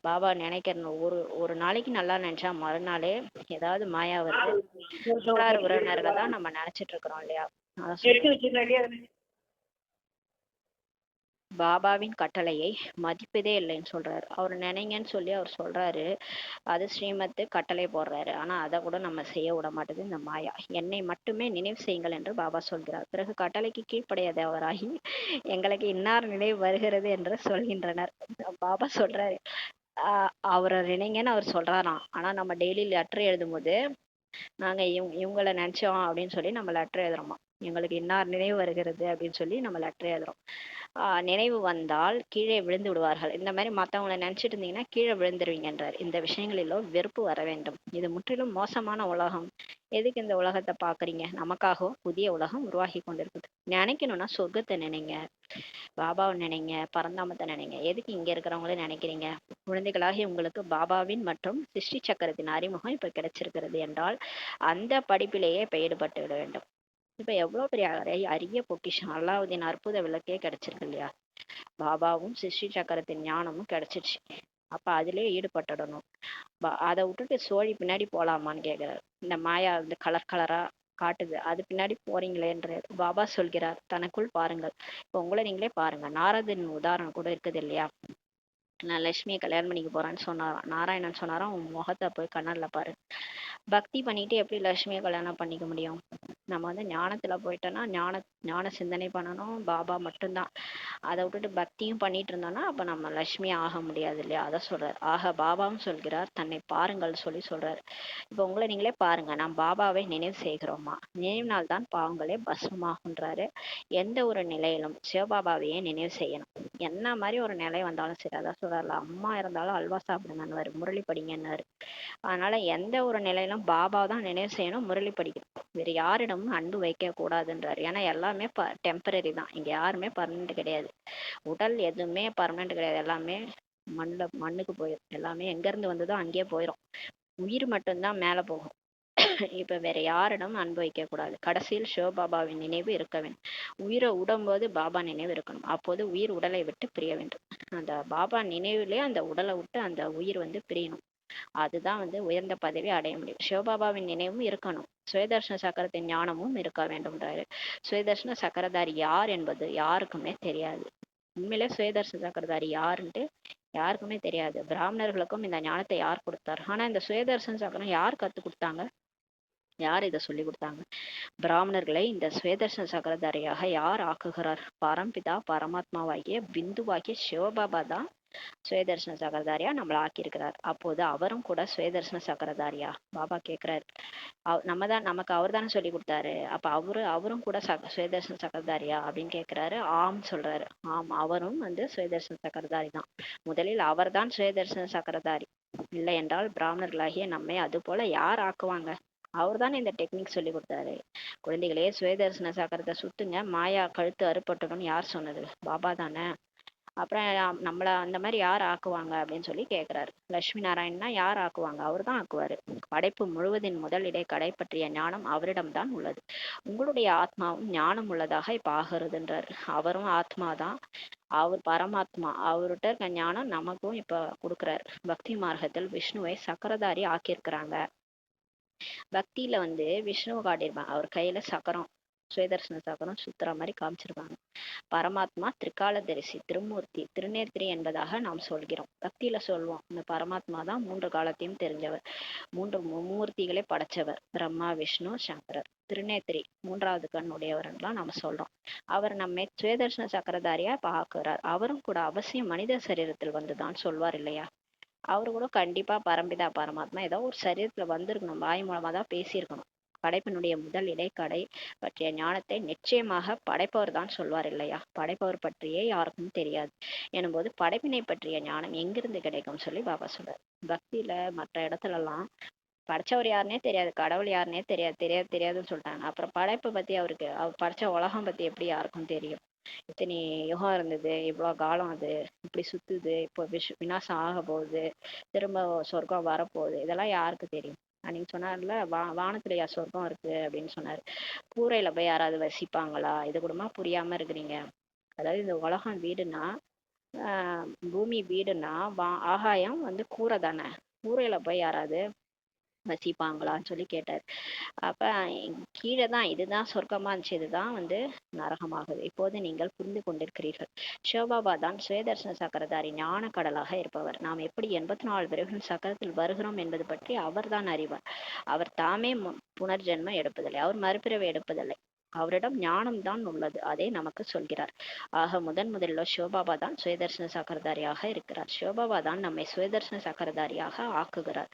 பாபா நினைக்கிற ஒரு ஒரு நாளைக்கு நல்லா நினைச்சா மறுநாளே ஏதாவது மாயா வருது. உற்றார் உறவினர்களை தான் நம்ம நினைச்சிட்டு இருக்கிறோம் இல்லையா. பாபாவின் கட்டளையை மதிப்பதே இல்லைன்னு சொல்றாரு. அவர் நினைங்கன்னு சொல்லி அவர் சொல்றாரு, அது ஸ்ரீமத்து கட்டளை போடுறாரு. ஆனா அதை கூட நம்ம செய்ய விட மாட்டேது இந்த மாயா. என்னை மட்டுமே நினைவு செய்யுங்கள் என்று பாபா சொல்கிறார். பிறகு கட்டளைக்கு கீழ்ப்படையாதவராகி எங்களுக்கு இன்னார் நினைவு வருகிறது என்று சொல்கின்றனர். பாபா சொல்றாரு, அவரை நினைங்கன்னு அவர் சொல்றாராம். ஆனா நம்ம டெய்லி லெட்டர் எழுதும் போது நாங்க இவங்களை நினைச்சோம் அப்படின்னு சொல்லி நம்ம லெட்டர் எழுதுறோமா, எங்களுக்கு இன்னார் நினைவு வருகிறது அப்படின்னு சொல்லி நம்ம லெட்டர் எழுதுறோம். நினைவு வந்தால் கீழே விழுந்து விடுவார்கள். இந்த மாதிரி மற்றவங்களை நினைச்சிட்டு இருந்தீங்கன்னா கீழே விழுந்துருவீங்கன்றார். இந்த விஷயங்களிலோ வெறுப்பு வர வேண்டும். இது முற்றிலும் மோசமான உலகம். எதுக்கு இந்த உலகத்தை பாக்குறீங்க, நமக்காக புதிய உலகம் உருவாகி கொண்டிருக்குது. நினைக்கணும்னா சொர்க்கத்தை நினைங்க, பாபாவை நினைங்க, பரந்தாமத்தை நினைங்க. எதுக்கு இங்க இருக்கிறவங்களே நினைக்கிறீங்க. குழந்தைகளாகி உங்களுக்கு பாபாவின் மற்றும் சிருஷ்டி சக்கரத்தின் அறிமுகம் இப்ப கிடைச்சிருக்கிறது என்றால் அந்த படிப்பிலேயே இப்ப ஈடுபட்டு விட வேண்டும். இப்ப எவ்வளவு பெரிய அரிய பொக்கிஷம், அல்லாவுதீன் அற்புத விளக்கே கிடைச்சிருக்கு இல்லையா. பாபாவும் சிருஷ்டி சக்கரத்தின் ஞானமும் கிடைச்சிருச்சு. அப்ப அதிலே ஈடுபட்டுடணும். அதை விட்டுட்டு சோழி பின்னாடி போலாமான்னு கேக்குறாரு. இந்த மாயா இந்த கலர் கலரா காட்டுது, அது பின்னாடி போறீங்களேன்ற பாபா சொல்கிறார், தனக்குள் பாருங்கள். இப்ப உங்களை நீங்களே பாருங்க. நாரதின் உதாரணம் கூட இருக்குது இல்லையா. நான் லட்சுமியை கல்யாணம் பண்ணிக்க போறேன்னு சொன்னாராம். நாராயணன் சொன்னாராம், உன் முகத்தை போய் கண்ணால பாரு. பக்தி பண்ணிட்டு எப்படி லட்சுமியை கல்யாணம் பண்ணிக்க முடியும். நம்ம வந்து ஞானத்துல போயிட்டோம்னா ஞான சிந்தனை பண்ணணும், பாபா மட்டும்தான். அதை விட்டுட்டு பக்தியும் பண்ணிட்டு இருந்தோம்னா அப்ப நம்ம லட்சுமி ஆக முடியாது இல்லையா. அதை சொல்றாரு. ஆக பாபாவும் சொல்கிறார், தன்னை பாருங்கள் சொல்லி சொல்றாரு. இப்ப உங்களை நீங்களே பாருங்க. நாம் பாபாவை நினைவு செய்கிறோமா, நினைவினால் தான் பாவங்களே பஸ்மமாகுன்றாரு. எந்த ஒரு நிலையிலும் சிவபாபாவையே நினைவு செய்யணும். என்ன மாதிரி ஒரு நிலை வந்தாலும் சரி. அதான் சொல்றாருல, அம்மா இருந்தாலும் அல்வா சாப்பிடுங்கன்னு முரளி படிங்கன்னாரு. அதனால எந்த ஒரு நிலையிலும் பாபா தான் நினைவு செய்யணும், முரளி படிக்கணும். வேற யாரிடமும் அன்பு வைக்க கூடாதுன்றாரு. ஏன்னா எல்லாமே டெம்பரரி தான், இங்க யாருமே பர்மனெண்ட் கிடையாது. உடல் எதுவுமே பர்மனெண்ட் கிடையாது, எல்லாமே மண்ணுக்கு போயிடும். எல்லாமே எங்க இருந்து வந்ததோ அங்கேயே போயிடும். உயிர் மட்டும்தான் மேல போகும். இப்ப வேற யாரிடம் அன்பு வைக்க கூடாது. கடைசியில் சிவபாபாவின் நினைவு இருக்க வேண்டும். உயிரை விடும்போது பாபா நினைவு இருக்கணும். அப்போது உயிர் உடலை விட்டு பிரிய வேண்டும். அந்த பாபா நினைவுலயே அந்த உடலை விட்டு அந்த உயிர் வந்து பிரியணும். அதுதான் வந்து உயர்ந்த பதவி அடைய முடியும். சிவபாபாவின் நினைவும் இருக்கணும், சுயதர்ஷன சக்கரத்தின் ஞானமும் இருக்க வேண்டும்ன்றாரு. சுயதர்ஷன சக்கரதாரி யார் என்பது யாருக்குமே தெரியாது. உண்மையிலே சுயதர்ஷன சக்கரதாரி யாருன்ட்டு யாருக்குமே தெரியாது. பிராமணர்களுக்கும் இந்த ஞானத்தை யார் கொடுத்தார். ஆனா இந்த சுயதர்ஷன சக்கரம் யார் கத்து கொடுத்தாங்க, யார் இதை சொல்லி கொடுத்தாங்க. பிராமணர்களை இந்த சுயதர்ஷன சக்கரதாரியாக யார் ஆக்குகிறார். பரம்பிதா பரமாத்மாவாகிய பிந்துவாகிய சிவபாபா தான் சுயதர்ஷன சக்கரதாரியா நம்மளை ஆக்கியிருக்கிறார். அப்போது அவரும் கூட சுயதர்ஷன சக்கரதாரியா. பாபா கேட்கிறாரு, நமக்கு அவர் தானே சொல்லி கொடுத்தாரு, அப்ப அவரும் கூட சுயதர்ஷன சக்கரதாரியா அப்படின்னு கேட்கிறாரு. ஆம் சொல்றாரு. ஆம், அவரும் வந்து சுயதர்ஷன சக்கரதாரி தான். முதலில் அவர் தான் சுயதர்ஷன சக்கரதாரி. இல்லை என்றால் பிராமணர்களாகிய நம்மை அது போல யார் ஆக்குவாங்க. அவர் தானே இந்த டெக்னிக் சொல்லி கொடுத்தாரு. குழந்தைகளே, சுயதர்சன சக்கரத்தை சுத்துங்க, மாயா கழுத்து அறுபட்டுடும் யார் சொன்னது. பாபா தானே. அப்புறம் நம்மள அந்த மாதிரி யார் ஆக்குவாங்க அப்படின்னு சொல்லி கேட்கிறாரு. லட்சுமி நாராயணனா யார் ஆக்குவாங்க? அவர் தான் ஆக்குவாரு. படைப்பு முழுவதின் முதல் இடை கடை பற்றிய ஞானம் அவரிடம்தான் உள்ளது. உங்களுடைய ஆத்மாவும் ஞானம் உள்ளதாக இப்ப ஆகிறதுன்றாரு. அவரும் ஆத்மா தான், அவர் பரமாத்மா. அவர்கிட்ட இருக்க ஞானம் நமக்கும் இப்ப கொடுக்குறாரு. பக்தி மார்க்கத்தில் விஷ்ணுவை சக்கரதாரி ஆக்கியிருக்கிறாங்க. பக்தியில விஷ்ணுவை காட்டியிருப்பாங்க. அவர் கையில சக்கரம், சுயதர்சன சக்கரம் சுத்துற மாதிரி காமிச்சிருப்பாங்க. பரமாத்மா திரிகாலதரிசி, திருமூர்த்தி, திருநேத்திரி என்பதாக நாம் சொல்கிறோம். பக்தியில சொல்வோம் இந்த பரமாத்மா தான் மூன்று காலத்தையும் தெரிஞ்சவர், மூன்று மும்மூர்த்திகளை படைச்சவர், பிரம்மா விஷ்ணு சங்கரர். திருநேத்திரி மூன்றாவது கண் உடையவர்லாம் நம்ம சொல்றோம். அவர் நம்மை சுயதர்சன சக்கரதாரியா பார்க்கிறார். அவரும் கூட அவசியம் மனித சரீரத்தில் வந்துதான் சொல்வார் இல்லையா? அவரு கூட கண்டிப்பா பரம்பிதா பரமாத்மா ஏதோ ஒரு சரீரத்துல வந்திருக்கணும், வாய் மூலமா தான் பேசியிருக்கணும். படைப்பினுடைய முதல் இடைக்கடை பற்றிய ஞானத்தை நிச்சயமாக படைப்பவர் தான் சொல்வார் இல்லையா? படைப்பவர் பற்றியே யாருக்கும் தெரியாது எனும்போது படைப்பினை பற்றிய ஞானம் எங்கிருந்து கிடைக்கும் சொல்லி பாபா சொல்றாரு. பக்தியில மற்ற இடத்துல எல்லாம் படைச்சவர் யாருன்னே தெரியாது, கடவுள் யாருன்னே தெரியாது, தெரியாதுன்னு சொல்லிட்டாங்க. அப்புறம் படைப்பை பத்தி அவருக்கு, அவர் படைச்ச உலகம் பத்தி எப்படி யாருக்கும் தெரியும்? இத்தனை யுகம் இருந்தது, இவ்வளவு காலம் அது இப்படி சுத்துது, இப்போ விநாசம் ஆக போகுது, திரும்ப சொர்க்கம் வரப்போகுது, இதெல்லாம் யாருக்கு தெரியும்? அன்னைக்கு சொன்னார்ல, வானத்துலயா சொர்க்கம் இருக்கு அப்படின்னு சொன்னாரு. கூரையில போய் யாராவது வசிப்பாங்களா? இது கூடமா புரியாம இருக்கிறீங்க? அதாவது இந்த உலகம் வீடுனா, பூமி வீடுனா, ஆகாயம் கூரை தானே. கூரையில போய் யாராவது வசிப்பாங்களான்னு சொல்லி கேட்டார். அப்ப கீழே தான், இதுதான் சொர்க்கமா இருந்துச்சு, இதுதான் நரகமாகுது. இப்போது நீங்கள் புரிந்து கொண்டிருக்கிறீர்கள். சிவபாபா தான் சுயதர்சன சக்கரதாரி, ஞான கடலாக இருப்பவர். நாம் எப்படி 84 பிறவிகள் சக்கரத்தில் வருகிறோம் என்பது பற்றி அவர் தான் அறிவார். அவர் தாமே புனர்ஜென்மம் எடுப்பதில்லை, அவர் மறுபிறவை எடுப்பதில்லை. அவரிடம் ஞானம் தான் உள்ளது, அதை நமக்கு சொல்கிறார். ஆக முதலில் சிவபாபா தான் சுயதர்சன சக்கரதாரியாக இருக்கிறார். சிவபாபா தான் நம்மை சுயதர்சன சக்கரதாரியாக ஆக்குகிறார்,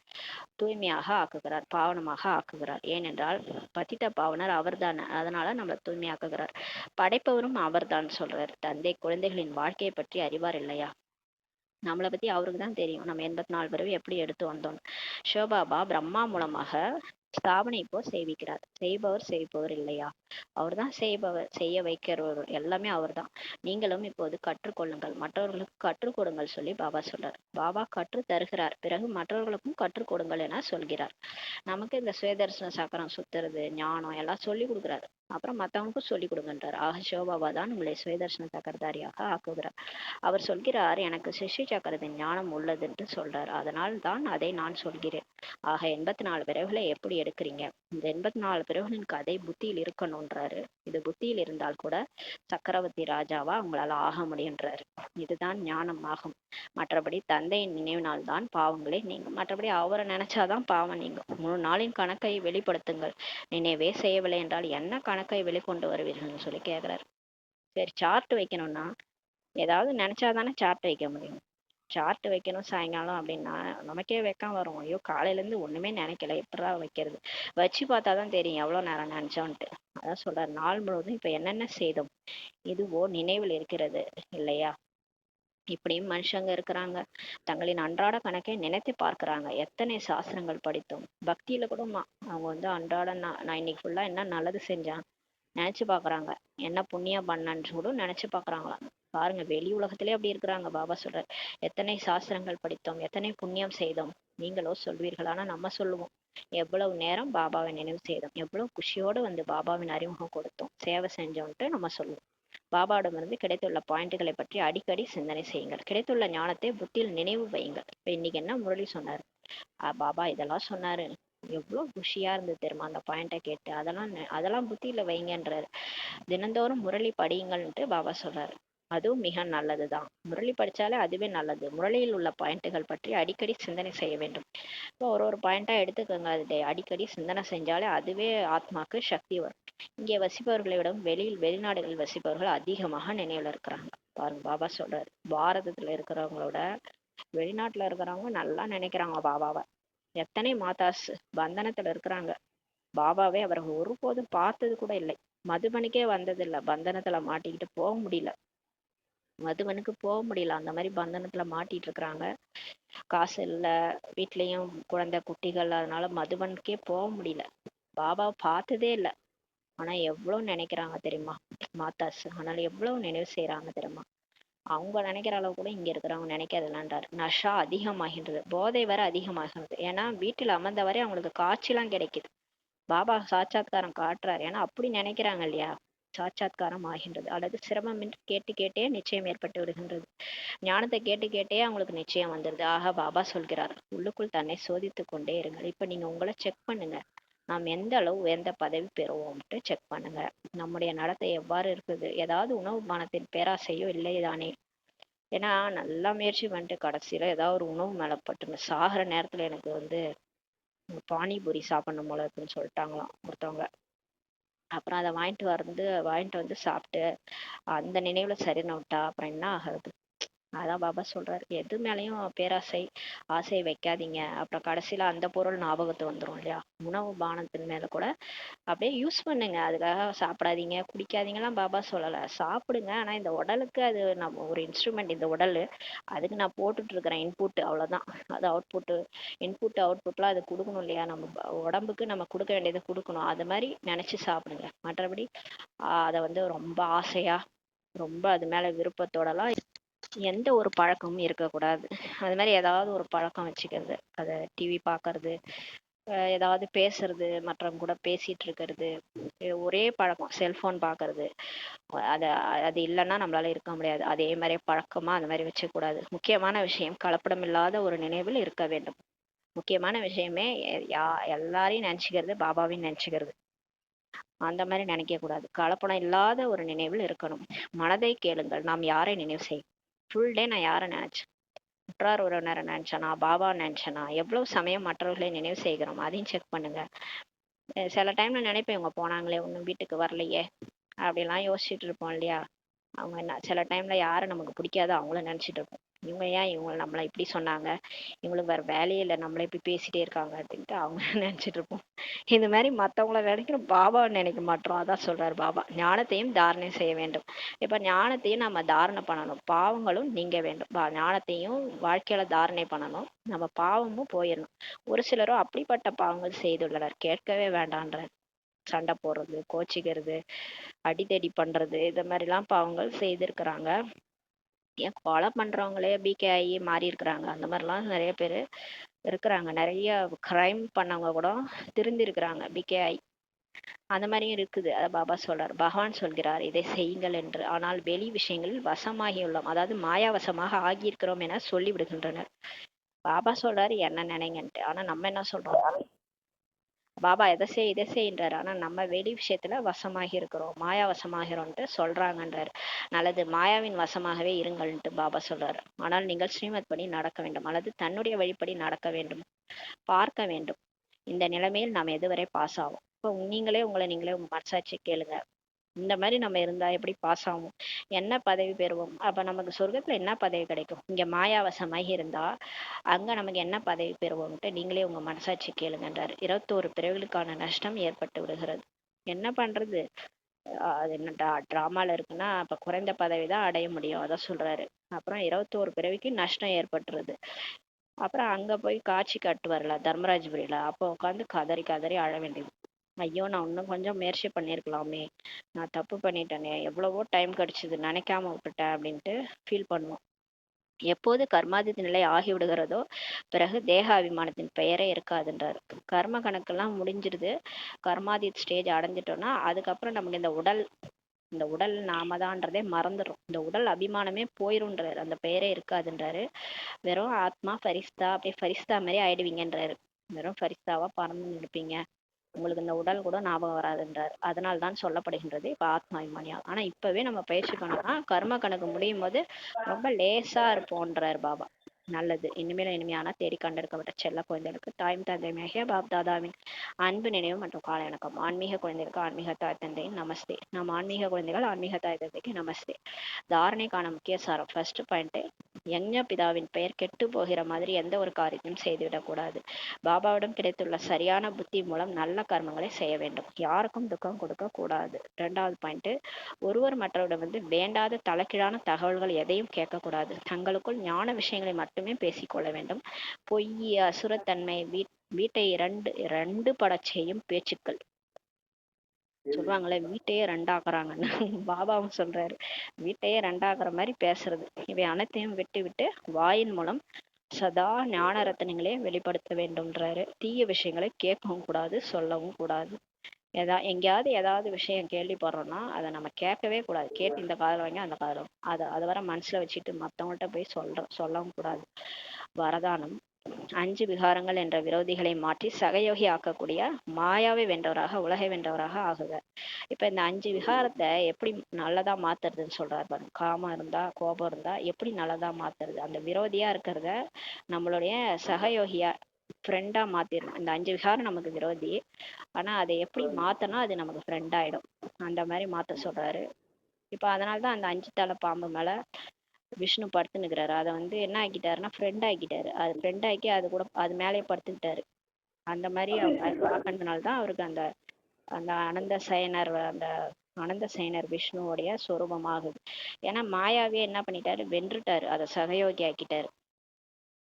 தூய்மையாக ஆக்குகிறார், பாவனமாக ஆக்குகிறார். ஏனென்றால் பதித்த பாவனர் அவர்தான், அதனால நம்மளை தூய்மையாக்குகிறார். படைப்பவரும் அவர்தான் சொல்றார். தந்தை குழந்தைகளின் வாழ்க்கையை பற்றி அறிவார் இல்லையா? நம்மளை பத்தி அவருக்கு தான் தெரியும், நம்ம 84 பிறவி எப்படி எடுத்து வந்தோம். சிவபாபா பிரம்மா மூலமாக ஸ்தாபனை இப்போ செய்விக்கிறார். செய்பவர் செய்பவர் இல்லையா? அவர் தான் செய்பவர், செய்ய வைக்கிறவர், எல்லாமே அவர் தான். நீங்களும் இப்போது கற்றுக்கொள்ளுங்கள், மற்றவர்களுக்கு கற்றுக் கொடுங்கள் சொல்லி பாபா சொல்றார். பாபா கற்று தருகிறார், பிறகு மற்றவர்களுக்கும் கற்றுக் கொடுங்கள் என சொல்கிறார். நமக்கு இந்த சுயதர்சன சக்கரம் சுத்துறது, ஞானம் எல்லாம் சொல்லி கொடுக்குறாரு. அப்புறம் மற்றவங்களுக்கும் சொல்லி கொடுங்கன்றார். ஆக சிவபாபா தான் உங்களை சுயதர்சன சக்கரதாரியாக ஆக்குகிறார். அவர் சொல்கிறார், எனக்கு சிஷ்ய சக்கரத்தின் ஞானம் உள்ளது என்று சொல்றார், அதனால் தான் அதை நான் சொல்கிறேன். ஆக 84 பிறவுகளை எப்படி எடுக்கிறீங்க? இந்த 84 பிறவுகளின் கதை புத்தியில் இருக்கணும்ன்றாரு. இது புத்தியில் இருந்தால் கூட சக்கரவர்த்தி ராஜாவா உங்களால ஆக முடியுன்றாரு. இதுதான் ஞானம் ஆகும். மற்றபடி தந்தையின் நினைவினால் தான் பாவங்களே நீங்கும். மற்றபடி அவரை நினைச்சாதான் பாவம் நீங்கும். 3 நாளின் கணக்கை வெளிப்படுத்துங்கள். நினைவே செய்யவில்லை என்றால் என்ன கணக்கை வெளிக்கொண்டு வருவீர்கள்னு சொல்லி கேட்கிறாரு. சரி, சார்ட் வைக்கணும்னா ஏதாவது நினைச்சாதானே சார்ட் வைக்க முடியும். சார்ட் வைக்கணும் சாயங்காலம் அப்படின்னா நமக்கே வெக்கம் வரும். ஐயோ, காலையில இருந்து ஒண்ணுமே நினைக்கல, எப்படா வைக்கிறது? வச்சு பார்த்தாதான் தெரியும் எவ்வளவு நேரம் நினைச்சோன்ட்டு. அதான் சொல்றாரு, நாள் முழுவதும் இப்ப என்னென்ன செய்தோம் இதுவோ நினைவில் இருக்கிறது இல்லையா? இப்படியும் மனுஷங்க இருக்கிறாங்க, தங்களின் அன்றாட கணக்கை நினைத்து பார்க்கிறாங்க. எத்தனை சாஸ்திரங்கள் படித்தோம். பக்தியில கூட அவங்க அன்றாட நான் இன்னைக்கு ஃபுல்லா என்ன நல்லது செஞ்சேன் நினைச்சு பாக்குறாங்க, என்ன புண்ணியம் பண்ணன்னு கூட நினைச்சு பாக்குறாங்களாம். பாருங்க, வெளி உலகத்திலே அப்படி இருக்கிறாங்க. பாபா சொல்றார், எத்தனை சாஸ்திரங்கள் படித்தோம், எத்தனை புண்ணியம் செய்தோம், நீங்களோ சொல்வீர்கள். ஆனா நம்ம சொல்லுவோம், எவ்வளவு நேரம் பாபாவை நினைவு செய்தோம், எவ்வளவு குஷியோடு பாபாவின் அறிமுகம் கொடுத்தோம், சேவை செஞ்சோம்ட்டு நம்ம சொல்லுவோம். பாபாவிடமிருந்து கிடைத்துள்ள பாயிண்ட்களை பற்றி அடிக்கடி சிந்தனை செய்யுங்கள். கிடைத்துள்ள ஞானத்தை புத்தியில் நினைவு வையுங்கள். இப்ப இன்னைக்கு என்ன முரளி சொன்னாரு, பாபா இதெல்லாம் சொன்னாரு, எவ்வளவு குஷியா இருந்தது தெரியுமா அந்த பாயிண்ட கேட்டு. அதெல்லாம் புத்தியில வைங்கன்றாரு. தினந்தோறும் முரளி படியுங்கள்ன்ட்டு பாபா சொல்றாரு. அதுவும் மிக நல்லதுதான். முரளி படிச்சாலே அதுவே நல்லது. முரளியில் உள்ள பாயிண்ட்டுகள் பற்றி அடிக்கடி சிந்தனை செய்ய வேண்டும். இப்போ ஒரு பாயிண்டா எடுத்துக்கோங்க, அது அடிக்கடி சிந்தனை செஞ்சாலே அதுவே ஆத்மாக்கு சக்தி வரும். இங்கே வசிப்பவர்களை விட வெளிநாடுகளில் வசிப்பவர்கள் அதிகமாக நினைவுல இருக்கிறாங்க. பாருங்க, பாபா சொல்றாரு, பாரதத்துல இருக்கிறவங்களோட வெளிநாட்டுல இருக்கிறவங்க நல்லா நினைக்கிறாங்க பாபாவை. எத்தனை மாதாஸ் பந்தனத்துல இருக்கிறாங்க, பாபாவே அவர்கள் ஒருபோதும் பார்த்தது கூட இல்லை. மதுபனுக்கே வந்ததில்லை, பந்தனத்துல மாட்டிக்கிட்டு போக முடியல. மதுபனுக்கு போக முடியல, அந்த மாதிரி பந்தனத்துல மாட்டிட்டு இருக்கிறாங்க. காசு இல்ல, வீட்லயும் குழந்தை குட்டிகள், அதனால மதுபனுக்கே போக முடியல. பாபாவை பார்த்ததே இல்லை. ஆனா எவ்வளவு நினைக்கிறாங்க தெரியுமா மாதாஸ், ஆனாலும் எவ்வளவு நினைவு செய்யறாங்க தெரியுமா? அவங்க நினைக்கிற அளவு கூட இங்க இருக்கிறவங்க நினைக்கிறதுலான்றாரு. நஷா அதிகமாகின்றது, போதை வர அதிகமாகிறது. ஏன்னா வீட்டில் அமர்ந்த வரை அவங்களுக்கு காட்சிலாம் கிடைக்குது. பாபா சாட்சாத்காரம் காட்டுறாரு, ஏன்னா அப்படி நினைக்கிறாங்க இல்லையா. சாட்சாத்காரம் ஆகின்றது, அல்லது சிரமமின்றி கேட்டு கேட்டே நிச்சயம் ஏற்பட்டு விடுகின்றது. ஞானத்தை கேட்டு கேட்டே அவங்களுக்கு நிச்சயம் வந்துடுது. ஆக பாபா சொல்கிறார், உள்ளுக்குள் தன்னை சோதித்து கொண்டே இருங்கள். இப்ப நீங்க உங்களை செக் பண்ணுங்க, நாம் எந்த அளவு உயர்ந்த பதவி பெறுவோம்ட்டு செக் பண்ணுங்க. நம்முடைய நடத்தை எவ்வாறு இருக்குது, ஏதாவது உணவு பானத்தின் பேராசையோ இல்லைதானே. ஏன்னா நல்லா முயற்சி பண்ணிட்டு கடைசியில ஏதாவது ஒரு உணவு மேல பட்டுங்க சாகிற நேரத்துல எனக்கு பானிபூரி சாப்பிடணும் போல இருக்குன்னு சொல்லிட்டாங்களாம் ஒருத்தவங்க. அப்புறம் அதை வாங்கிட்டு வந்து சாப்பிட்டு அந்த நினைவுல சரின்னு விட்டா அப்புறம் என்ன ஆகுறது. அதான் பாபா சொல்றாரு, எது மேலயும் பேராசை ஆசை வைக்காதீங்க. அப்புறம் கடைசியில அந்த பொருள் ஞாபகத்து வந்துரும் இல்லையா. உணவு பானத்தின் மேல கூட அப்படியே யூஸ் பண்ணுங்க, அதுக்காக சாப்பிடாதீங்க குடிக்காதீங்கலாம் பாபா சொல்லல. சாப்பிடுங்க, ஆனா இந்த உடலுக்கு அது நம்ம ஒரு இன்ஸ்ட்ருமெண்ட். இந்த உடல் அதுக்கு நான் போட்டுட்டு இருக்கிறேன் இன்புட், அவ்வளவுதான். அது அவுட்புட், இன்புட் அவுட்புட்லாம் அது கொடுக்கணும் இல்லையா. நம்ம உடம்புக்கு நம்ம கொடுக்க வேண்டியதை கொடுக்கணும், அது மாதிரி நினைச்சு சாப்பிடுங்க. மற்றபடி அதை வந்து ரொம்ப ஆசையா ரொம்ப அது மேல விருப்பத்தோடலாம் எந்த ஒரு பழக்கமும் இருக்கக்கூடாது. அது மாதிரி ஏதாவது ஒரு பழக்கம் வச்சுக்கிறது, அதை டிவி பார்க்கறது, ஏதாவது பேசுறது, மற்றவங்க கூட பேசிட்டு இருக்கிறது, ஒரே பழக்கம் செல்போன் பார்க்கறது, அது அது இல்லைன்னா நம்மளால இருக்க முடியாது. அதே மாதிரி பழக்கமா அந்த மாதிரி வச்சக்கூடாது. முக்கியமான விஷயம் கலப்படம் இல்லாத ஒரு நினைவில் இருக்க வேண்டும். முக்கியமான விஷயமே எல்லாரையும் நினைச்சுக்கிறது பாபாவையும் நினைச்சுக்கிறது, அந்த மாதிரி நினைக்க கூடாது. கலப்படம் இல்லாத ஒரு நினைவில் இருக்கணும். மனதை கேளுங்கள், நாம் யாரை நினைவு செய்யும். ஃபுல் டே நான் யாரை நினைச்சேன், உற்றார் உறவினரை நினைச்சேனா, பாபா நினைச்சேனா, எவ்வளவு சமயம் மற்றவர்களை நினைவு செய்கிறோம் அதையும் செக் பண்ணுங்க. சில டைம்ல நினைப்பேன், இவங்க போனாங்களே ஒன்றும் வீட்டுக்கு வரலையே அப்படிலாம் யோசிச்சுட்டு இருப்போம் இல்லையா. அவங்க என்ன சில டைம்ல யாரை நமக்கு பிடிக்காதோ அவங்கள நினைச்சிட்டு இருப்போம். இவங்க ஏன் இவங்க நம்மளை இப்படி சொன்னாங்க, இவங்களுக்கு வேற வேலையே இல்லை, நம்மளை இப்படி பேசிட்டே இருக்காங்க அப்படின்ட்டு அவங்க நினைச்சிட்டு இருப்போம். இந்த மாதிரி மற்றவங்கள நினைக்கிறோம், பாபாவை நினைக்க மாட்டோம். அதான் சொல்றாரு பாபா, ஞானத்தையும் தாரணை செய்ய வேண்டும். இப்ப ஞானத்தையும் நம்ம தாரணை பண்ணணும், பாவங்களும் நீங்க வேண்டும். ஞானத்தையும் வாழ்க்கையில தாரணை பண்ணணும், நம்ம பாவமும் போயிடணும். ஒரு சிலரும் அப்படிப்பட்ட பாவங்கள் செய்துள்ளனர், கேட்கவே வேண்டான்ற. சண்டை போடுறது, கோச்சிக்கிறது, அடிதடி பண்றது, இந்த மாதிரிலாம் பாவங்கள் செய்திருக்கிறாங்க. ஏன் கொலை பண்றவங்களே பிகே ஆகி மாறி இருக்கிறாங்க. அந்த மாதிரிலாம் நிறைய பேர் இருக்கிறாங்க. நிறைய கிரைம் பண்ணவங்க கூட திருந்தி இருக்கிறாங்க பிகே ஆகி. அந்த மாதிரியும் இருக்குது. அதை பாபா சொல்றார், பகவான் சொல்கிறார், இதை செய்யுங்கள் என்று. ஆனால் வெளி விஷயங்களில் வசமாகியுள்ளோம், அதாவது மாயாவசமாக ஆகியிருக்கிறோம் என சொல்லி விடுகின்றனர். பாபா சொல்றாரு என்ன நினைங்கன்ட்டு, ஆனா நம்ம என்ன சொல்றோம், பாபா எதை செய் இதை செய்ன்றாரு, ஆனா நம்ம வெளி விஷயத்துல வசமாகி இருக்கிறோம், மாயா வசமாகிறோம்ட்டு சொல்றாங்கன்றாரு. நல்லது, மாயாவின் வசமாகவே இருங்கள்ன்ட்டு பாபா சொல்றாரு. ஆனால் நீங்கள் ஸ்ரீமத் படி நடக்க வேண்டும், அல்லது தன்னுடைய வழிப்படி நடக்க வேண்டும், பார்க்க வேண்டும். இந்த நிலைமையில் நாம் எதுவரை பாஸ் ஆகும். இப்போ நீங்களே உங்களை நீங்களே உங்க மனசாட்சி கேளுங்க, இந்த மாதிரி நம்ம இருந்தா எப்படி பாஸ் ஆகும், என்ன பதவி பெறுவோம், அப்ப நமக்கு சொர்க்கத்துல என்ன பதவி கிடைக்கும், இங்க மாயாவசமாகி இருந்தா அங்க நமக்கு என்ன பதவி பெறுவோம்ட்டு நீங்களே உங்க மனசாட்சி கேளுங்கன்றாரு. 21 பிறவிகளுக்கான நஷ்டம் ஏற்பட்டு விடுகிறது. என்ன பண்றது, அது என்ன டிராமால இருக்குன்னா அப்ப குறைந்த பதவி தான் அடைய முடியும், அதான் சொல்றாரு. அப்புறம் 21 பிறவிக்கு நஷ்டம் ஏற்பட்டுருது. அப்புறம் அங்க போய் காட்சி காட்டுவார்ல தர்மராஜபுரியில, அப்போ உட்காந்து கதறி கதறி அழ வேண்டியது. ஐயோ நான் இன்னும் கொஞ்சம் முயற்சி பண்ணியிருக்கலாமே, நான் தப்பு பண்ணிட்டேனே, எவ்வளவோ டைம் கிடைச்சது நினைக்காம விட்டுட்டேன் அப்படின்ட்டு ஃபீல் பண்ணுவோம். எப்போது கர்மாதித்த நிலை ஆகிவிடுகிறதோ பிறகு தேக அபிமானத்தின் பெயரே இருக்காதுன்றாரு. கர்ம கணக்கெல்லாம் முடிஞ்சிருது, கர்மாதித் ஸ்டேஜ் அடைஞ்சிட்டோம்னா அதுக்கப்புறம் நமக்கு இந்த உடல் நாம தான்றதே மறந்துடும், இந்த உடல் அபிமானமே போயிருன்றாரு, அந்த பெயரே இருக்காதுன்றாரு. வெறும் ஆத்மா ஃபரிஸ்தா, அப்படியே ஃபரிஸ்தா மாதிரி ஆயிடுவீங்கன்றாரு. வெறும் ஃபரிஸ்தாவா பறந்து இருப்பீங்க, உங்களுக்கு இந்த உடல் கூட ஞாபகம் வராதுன்றார். அதனால் தான் சொல்லப்படுகின்றது இப்ப ஆத்மாபிமானியா. ஆனா இப்பவே நம்ம பயிற்சி பண்ணோம்னா கர்ம கணக்கு முடியும் போது ரொம்ப லேசா இருப்போன்றார் பாபா. நல்லது, இனிமேல் இனிமையான தேடி கண்டெடுக்கப்பட்ட செல்ல குழந்தைகளுக்கு தாயும் தந்தையுமாகிய பாப் தாதாவின் அன்பு நினைவு மற்றும் கால இணக்கம். ஆன்மீக குழந்தைகளுக்கு ஆன்மீக தாய் தந்தையின் நமஸ்தே. நம் ஆன்மீக குழந்தைகள் ஆன்மீக தாய் தந்தைக்கு நமஸ்தே. தாரணைக்கான முக்கிய சாரம், ஃபர்ஸ்ட் பாயிண்ட், யஞ்ஞ பிதாவின் பெயர் கெட்டு போகிற மாதிரி எந்த ஒரு காரியத்தையும் செய்துவிடக்கூடாது. பாபாவிடம் கிடைத்துள்ள சரியான புத்தி மூலம் நல்ல கர்மங்களை செய்ய வேண்டும், யாருக்கும் துக்கம் கொடுக்க கூடாது. 2வது பாயிண்ட், ஒருவர் மற்றவரிடம் வேண்டாத தலைகீழான தகவல்கள் எதையும் கேட்கக்கூடாது, தங்களுக்குள் ஞான விஷயங்களை மட்டுமே பேசிக்கொள்ள வேண்டும். பொய், அசுரத்தன்மை, வீட்டை இரண்டு படச் செய்யும் பேச்சுக்கள், சொல்லுவாங்களே வீட்டையே ரெண்டாக்குறாங்கன்னு. பாபாவும் சொல்றாரு, வீட்டையே ரெண்டாக்குற மாதிரி பேசுறது. இவை அனைத்தையும் விட்டு விட்டு வாயின் மூலம் சதா ஞான ரத்தனங்களே வெளிப்படுத்த வேண்டும்ன்றாரு. தீய விஷயங்களை கேட்கவும் கூடாது, சொல்லவும் கூடாது. எங்கேயாவது ஏதாவது விஷயம் கேள்விப்படுறோம்னா அதை நம்ம கேட்கவே கூடாது. கேட்டு இந்த காதல் வாங்கி அந்த காதல் அதை வர மனசுல வச்சுட்டு மற்றவங்கள்ட்ட போய் சொல்லவும் கூடாது. வரதானம்: 5 விகாரங்கள் என்ற விரோதிகளை மாற்றி சகயோகி ஆக்கக்கூடிய மாயாவை வென்றவராக உலகை வென்றவராக ஆகுக. இப்ப இந்த 5 விகாரத்தை எப்படி நல்லதா மாத்துறதுன்னு சொல்றாரு பாருங்க. காமம் இருந்தா, கோபம் இருந்தா எப்படி நல்லதா மாத்துறது, அந்த விரோதியா இருக்கிறத நம்மளுடைய சகயோகியா ஃப்ரெண்டா மாத்திடணும். இந்த 5 விகாரம் நமக்கு விரோதி, ஆனா அதை எப்படி மாத்தனா அது நமக்கு ஃப்ரெண்ட் ஆயிடும், அந்த மாதிரி மாத்த சொல்றாரு. இப்ப அதனாலதான் அந்த 5 தலை பாம்பு மேல விஷ்ணு படுத்துனுக்குறாரு. அதை என்ன ஆக்கிட்டாருன்னா ஃப்ரெண்ட் ஆக்கிட்டாரு. அது ஃப்ரெண்ட் ஆக்கி அது கூட அது மேலேயே படுத்துக்கிட்டாரு. அந்த மாதிரி ஆக்கினதுனால்தான் அவருக்கு அந்த அந்த அனந்த சயனர் விஷ்ணுவோடைய சொரூபமாகுது. ஏன்னா மாயாவே என்ன பண்ணிட்டாரு, வென்றுட்டாரு, அதை சகயோகி ஆக்கிட்டாரு.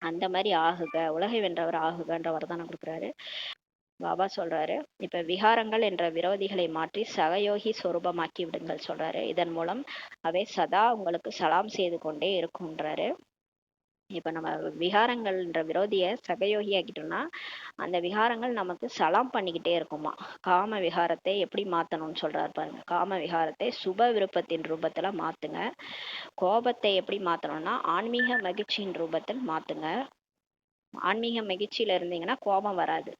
அந்த மாதிரி ஆகுக, உலகை வென்றவர் ஆகுகன்ற வரதானம் கொடுக்குறாரு. பாபா சொல்றாரு, இப்ப விகாரங்கள் என்ற விரோதிகளை மாற்றி சகயோகி சொரூபமாக்கி விடுங்கள் சொல்றாரு. இதன் மூலம் அவை சதா உங்களுக்கு சலாம் செய்து கொண்டே இருக்கும்ன்றாரு. இப்ப நம்ம விகாரங்கள்ன்ற விரோதிய சகயோகி ஆக்கிட்டோம்னா அந்த விகாரங்கள் நமக்கு சலாம் பண்ணிக்கிட்டே இருக்குமா. காம விகாரத்தை எப்படி மாத்தணும்னு சொல்றாரு பாருங்க. காம விகாரத்தை சுப விருப்பத்தின் ரூபத்துல மாத்துங்க. கோபத்தை எப்படி மாத்தணும்னா ஆன்மீக மகிழ்ச்சியின் ரூபத்தில் மாத்துங்க. ஆன்மீக மகிழ்ச்சியில இருந்தீங்கன்னா கோபம் வராது.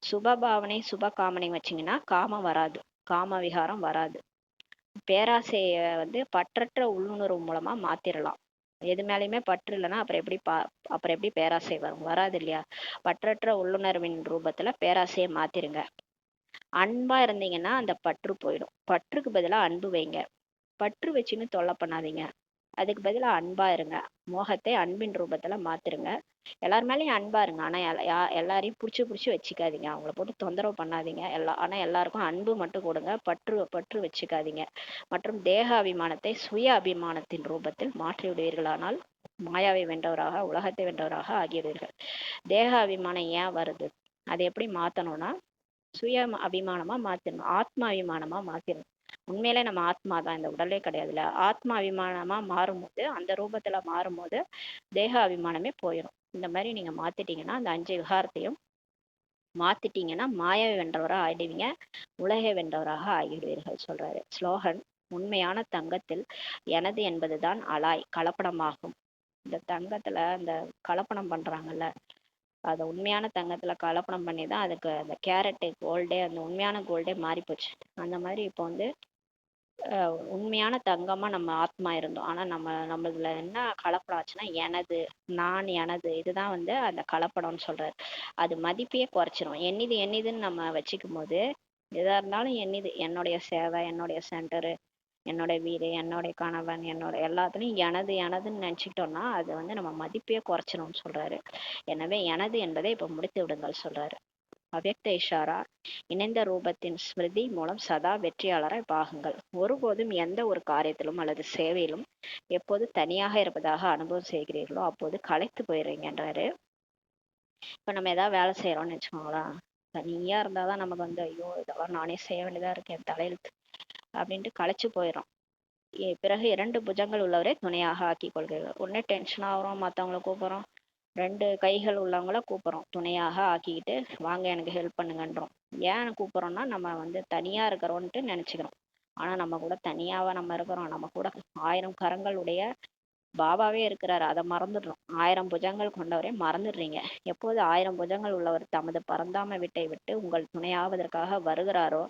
சுபபாவனை சுப காமனை வச்சீங்கன்னா காமம் வராது, காம விகாரம் வராது. பேராசைய பற்றற்ற உள்ளுணர்வு மூலமா மாத்திரலாம். எது மேலேயுமே பற்று இல்லைன்னா அப்புறம் எப்படி பேராசை வராது இல்லையா. பற்றற்ற உள்ளுணர்வின் ரூபத்துல பேராசையை மாத்திருங்க. அன்பா இருந்தீங்கன்னா அந்த பற்று போயிடும். பற்றுக்கு பதிலா அன்பு வைங்க. பற்று வச்சுன்னு தொல்லை பண்ணாதீங்க, அதுக்கு பதிலா அன்பா இருங்க. மோகத்தை அன்பின் ரூபத்துல மாத்திருங்க. எல்லார் மேலேயும் அன்பா இருங்க, ஆனா எல்லாரையும் புடிச்சு வச்சுக்காதீங்க. அவங்கள போட்டு தொந்தரவு பண்ணாதீங்க. ஆனா எல்லாருக்கும் அன்பு மட்டும் கொடுங்க. பற்று வச்சுக்காதீங்க. மற்றும் தேக அபிமானத்தை சுய அபிமானத்தின் ரூபத்தில் மாற்றி விடுவீர்களானால் மாயாவை வென்றவராக உலகத்தை வென்றவராக ஆகிவிடுவீர்கள். தேக அபிமானம் ஏன் வருது, அதை எப்படி மாத்தணும்னா சுய அபிமானமா மாத்திரணும், ஆத்மா அபிமானமா மாத்திரணும். உண்மையிலே நம்ம ஆத்மா தான், இந்த உடலே கிடையாதுல்ல. ஆத்மா அபிமானமா மாறும்போது, அந்த ரூபத்துல மாறும்போது தேக அபிமானமே போயிடும். இந்த மாதிரி நீங்க மாத்திட்டீங்கன்னா அந்த 5 விகாரத்தையும் மாத்திட்டீங்கன்னா மாயாவை வென்றவராக ஆயிடுவீங்க, உலகை வென்றவராக ஆகிடுவீர்கள் சொல்றாரு. ஸ்லோகன்: உண்மையான தங்கத்தில் எனது என்பதுதான் அலாய் கலப்படமாகும். இந்த தங்கத்துல அந்த கலப்படம் பண்றாங்கல்ல, அதை உண்மையான தங்கத்துல கலப்படம் பண்ணி தான் அதுக்கு அந்த கேரட்டு கோல்டே, அந்த உண்மையான கோல்டே மாறி போச்சு. அந்த மாதிரி இப்போ உண்மையான தங்கமா நம்ம ஆத்மா இருந்தோம். ஆனா நம்மளதுல என்ன கலப்படம் ஆச்சுன்னா எனது, நான், எனது, இதுதான் அந்த கலப்படம்னு சொல்றாரு. அது மதிப்பையே குறைச்சிரும். என்னதுன்னு நம்ம வச்சுக்கும் போது எதா இருந்தாலும் என்னுடைய சேவை, என்னுடைய சென்டரு, என்னோட வீடு, என்னுடைய கணவன், என்னோட எல்லாத்துலயும் எனதுன்னு நினைச்சுக்கிட்டோம்னா அது நம்ம மதிப்பையே குறைச்சிரும்னு சொல்றாரு. எனவே எனது என்பதை இப்ப முடித்து விடுங்கள் சொல்றாரு. அவ்யக்த இஷாரா: இணைந்த ரூபத்தின் ஸ்மிருதி மூலம் சதா வெற்றியாளராய் பாகுங்கள். ஒருபோதும் எந்த ஒரு காரியத்திலும் அல்லது சேவையிலும் எப்போது தனியாக இருப்பதாக அனுபவம் செய்கிறீர்களோ அப்போது களைத்து போயிடுறீங்கன்றாரு. இப்ப நம்ம ஏதாவது வேலை செய்யறோம்னு வச்சுக்கோங்களேன், தனியா இருந்தாதான் நமக்கு ஐயோ இதெல்லாம் நானே செய்ய வேண்டியதா இருக்கு, என் தலையெழுத்து அப்படின்ட்டு களைச்சு போயிடும். பிறகு 2 புஜங்கள் உள்ளவரை துணையாக ஆக்கி கொள்கிறீர்கள். உடனே டென்ஷன் ஆகிறோம், மற்றவங்களை கூப்பிடுறோம், 2 கைகள் உள்ளவங்கள கூப்பிடுறோம், துணையாக ஆக்கிக்கிட்டு வாங்க எனக்கு ஹெல்ப் பண்ணுங்கன்றோம். ஏன் கூப்பிடுறோம்னா நம்ம தனியா இருக்கிறோன்ட்டு நினைச்சுக்கிறோம். ஆனா நம்ம கூட தனியாவா நம்ம இருக்கிறோம், நம்ம கூட 1000 கரங்களுடைய பாபாவே இருக்கிறாரு, அதை மறந்துடுறோம். 1000 புஜங்கள் கொண்டவரை மறந்துடுறீங்க. எப்போது 1000 புஜங்கள் உள்ளவர் தமது பரந்தாம வீட்டை விட்டு உங்கள் துணையாவதற்காக வருகிறாரோ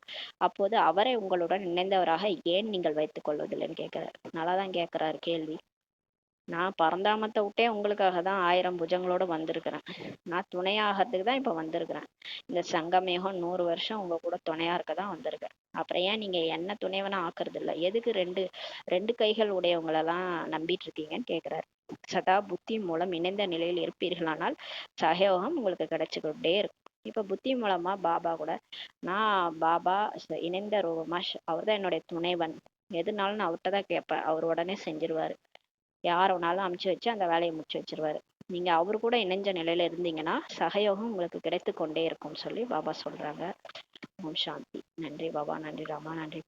அப்போது அவரை உங்களுடன் இணைந்தவராக ஏன் நீங்கள் வைத்துக் கொள்வதில்லைன்னு கேட்கிறாரு. நல்லாதான் கேட்கிறாரு கேள்வி. நான் பரந்தாமத்தை விட்டே உங்களுக்காக தான் 1000 புஜங்களோட வந்திருக்கிறேன். நான் துணையாகிறதுக்கு தான் இப்ப வந்திருக்கிறேன். இந்த சங்கமேகம் 100 வருஷம் உங்க கூட துணையா இருக்க தான் வந்திருக்கேன். அப்புறம் ஏன் நீங்க என்ன துணைவனா ஆக்குறது இல்லை, எதுக்கு ரெண்டு கைகள் உடையவங்களெல்லாம் நம்பிட்டு இருக்கீங்கன்னு கேட்கிறாரு. சதா புத்தி மூலம் இணைந்த நிலையில் இருப்பீர்களானால் சகயோகம் உங்களுக்கு கிடைச்சுக்கிட்டே இருக்கும். இப்ப புத்தி மூலமா பாபா கூட பாபா இணைந்த ரூபமா அவர் தான் என்னுடைய துணைவன், எதுனாலும் நான் அவர்கிட்ட தான் கேட்பேன், அவர் உடனே செஞ்சிருவாரு. யார வேணாலும் அமுச்சு வச்சு அந்த வேலையை முடிச்சு வச்சிருவாரு. நீங்க அவரு கூட இணைஞ்ச நிலையில இருந்தீங்கன்னா சகயோகம் உங்களுக்கு கிடைத்து கொண்டே இருக்கும்னு சொல்லி பாபா சொல்றாங்க. ஓம் சாந்தி. நன்றி பாபா, நன்றி ராமா, நன்றி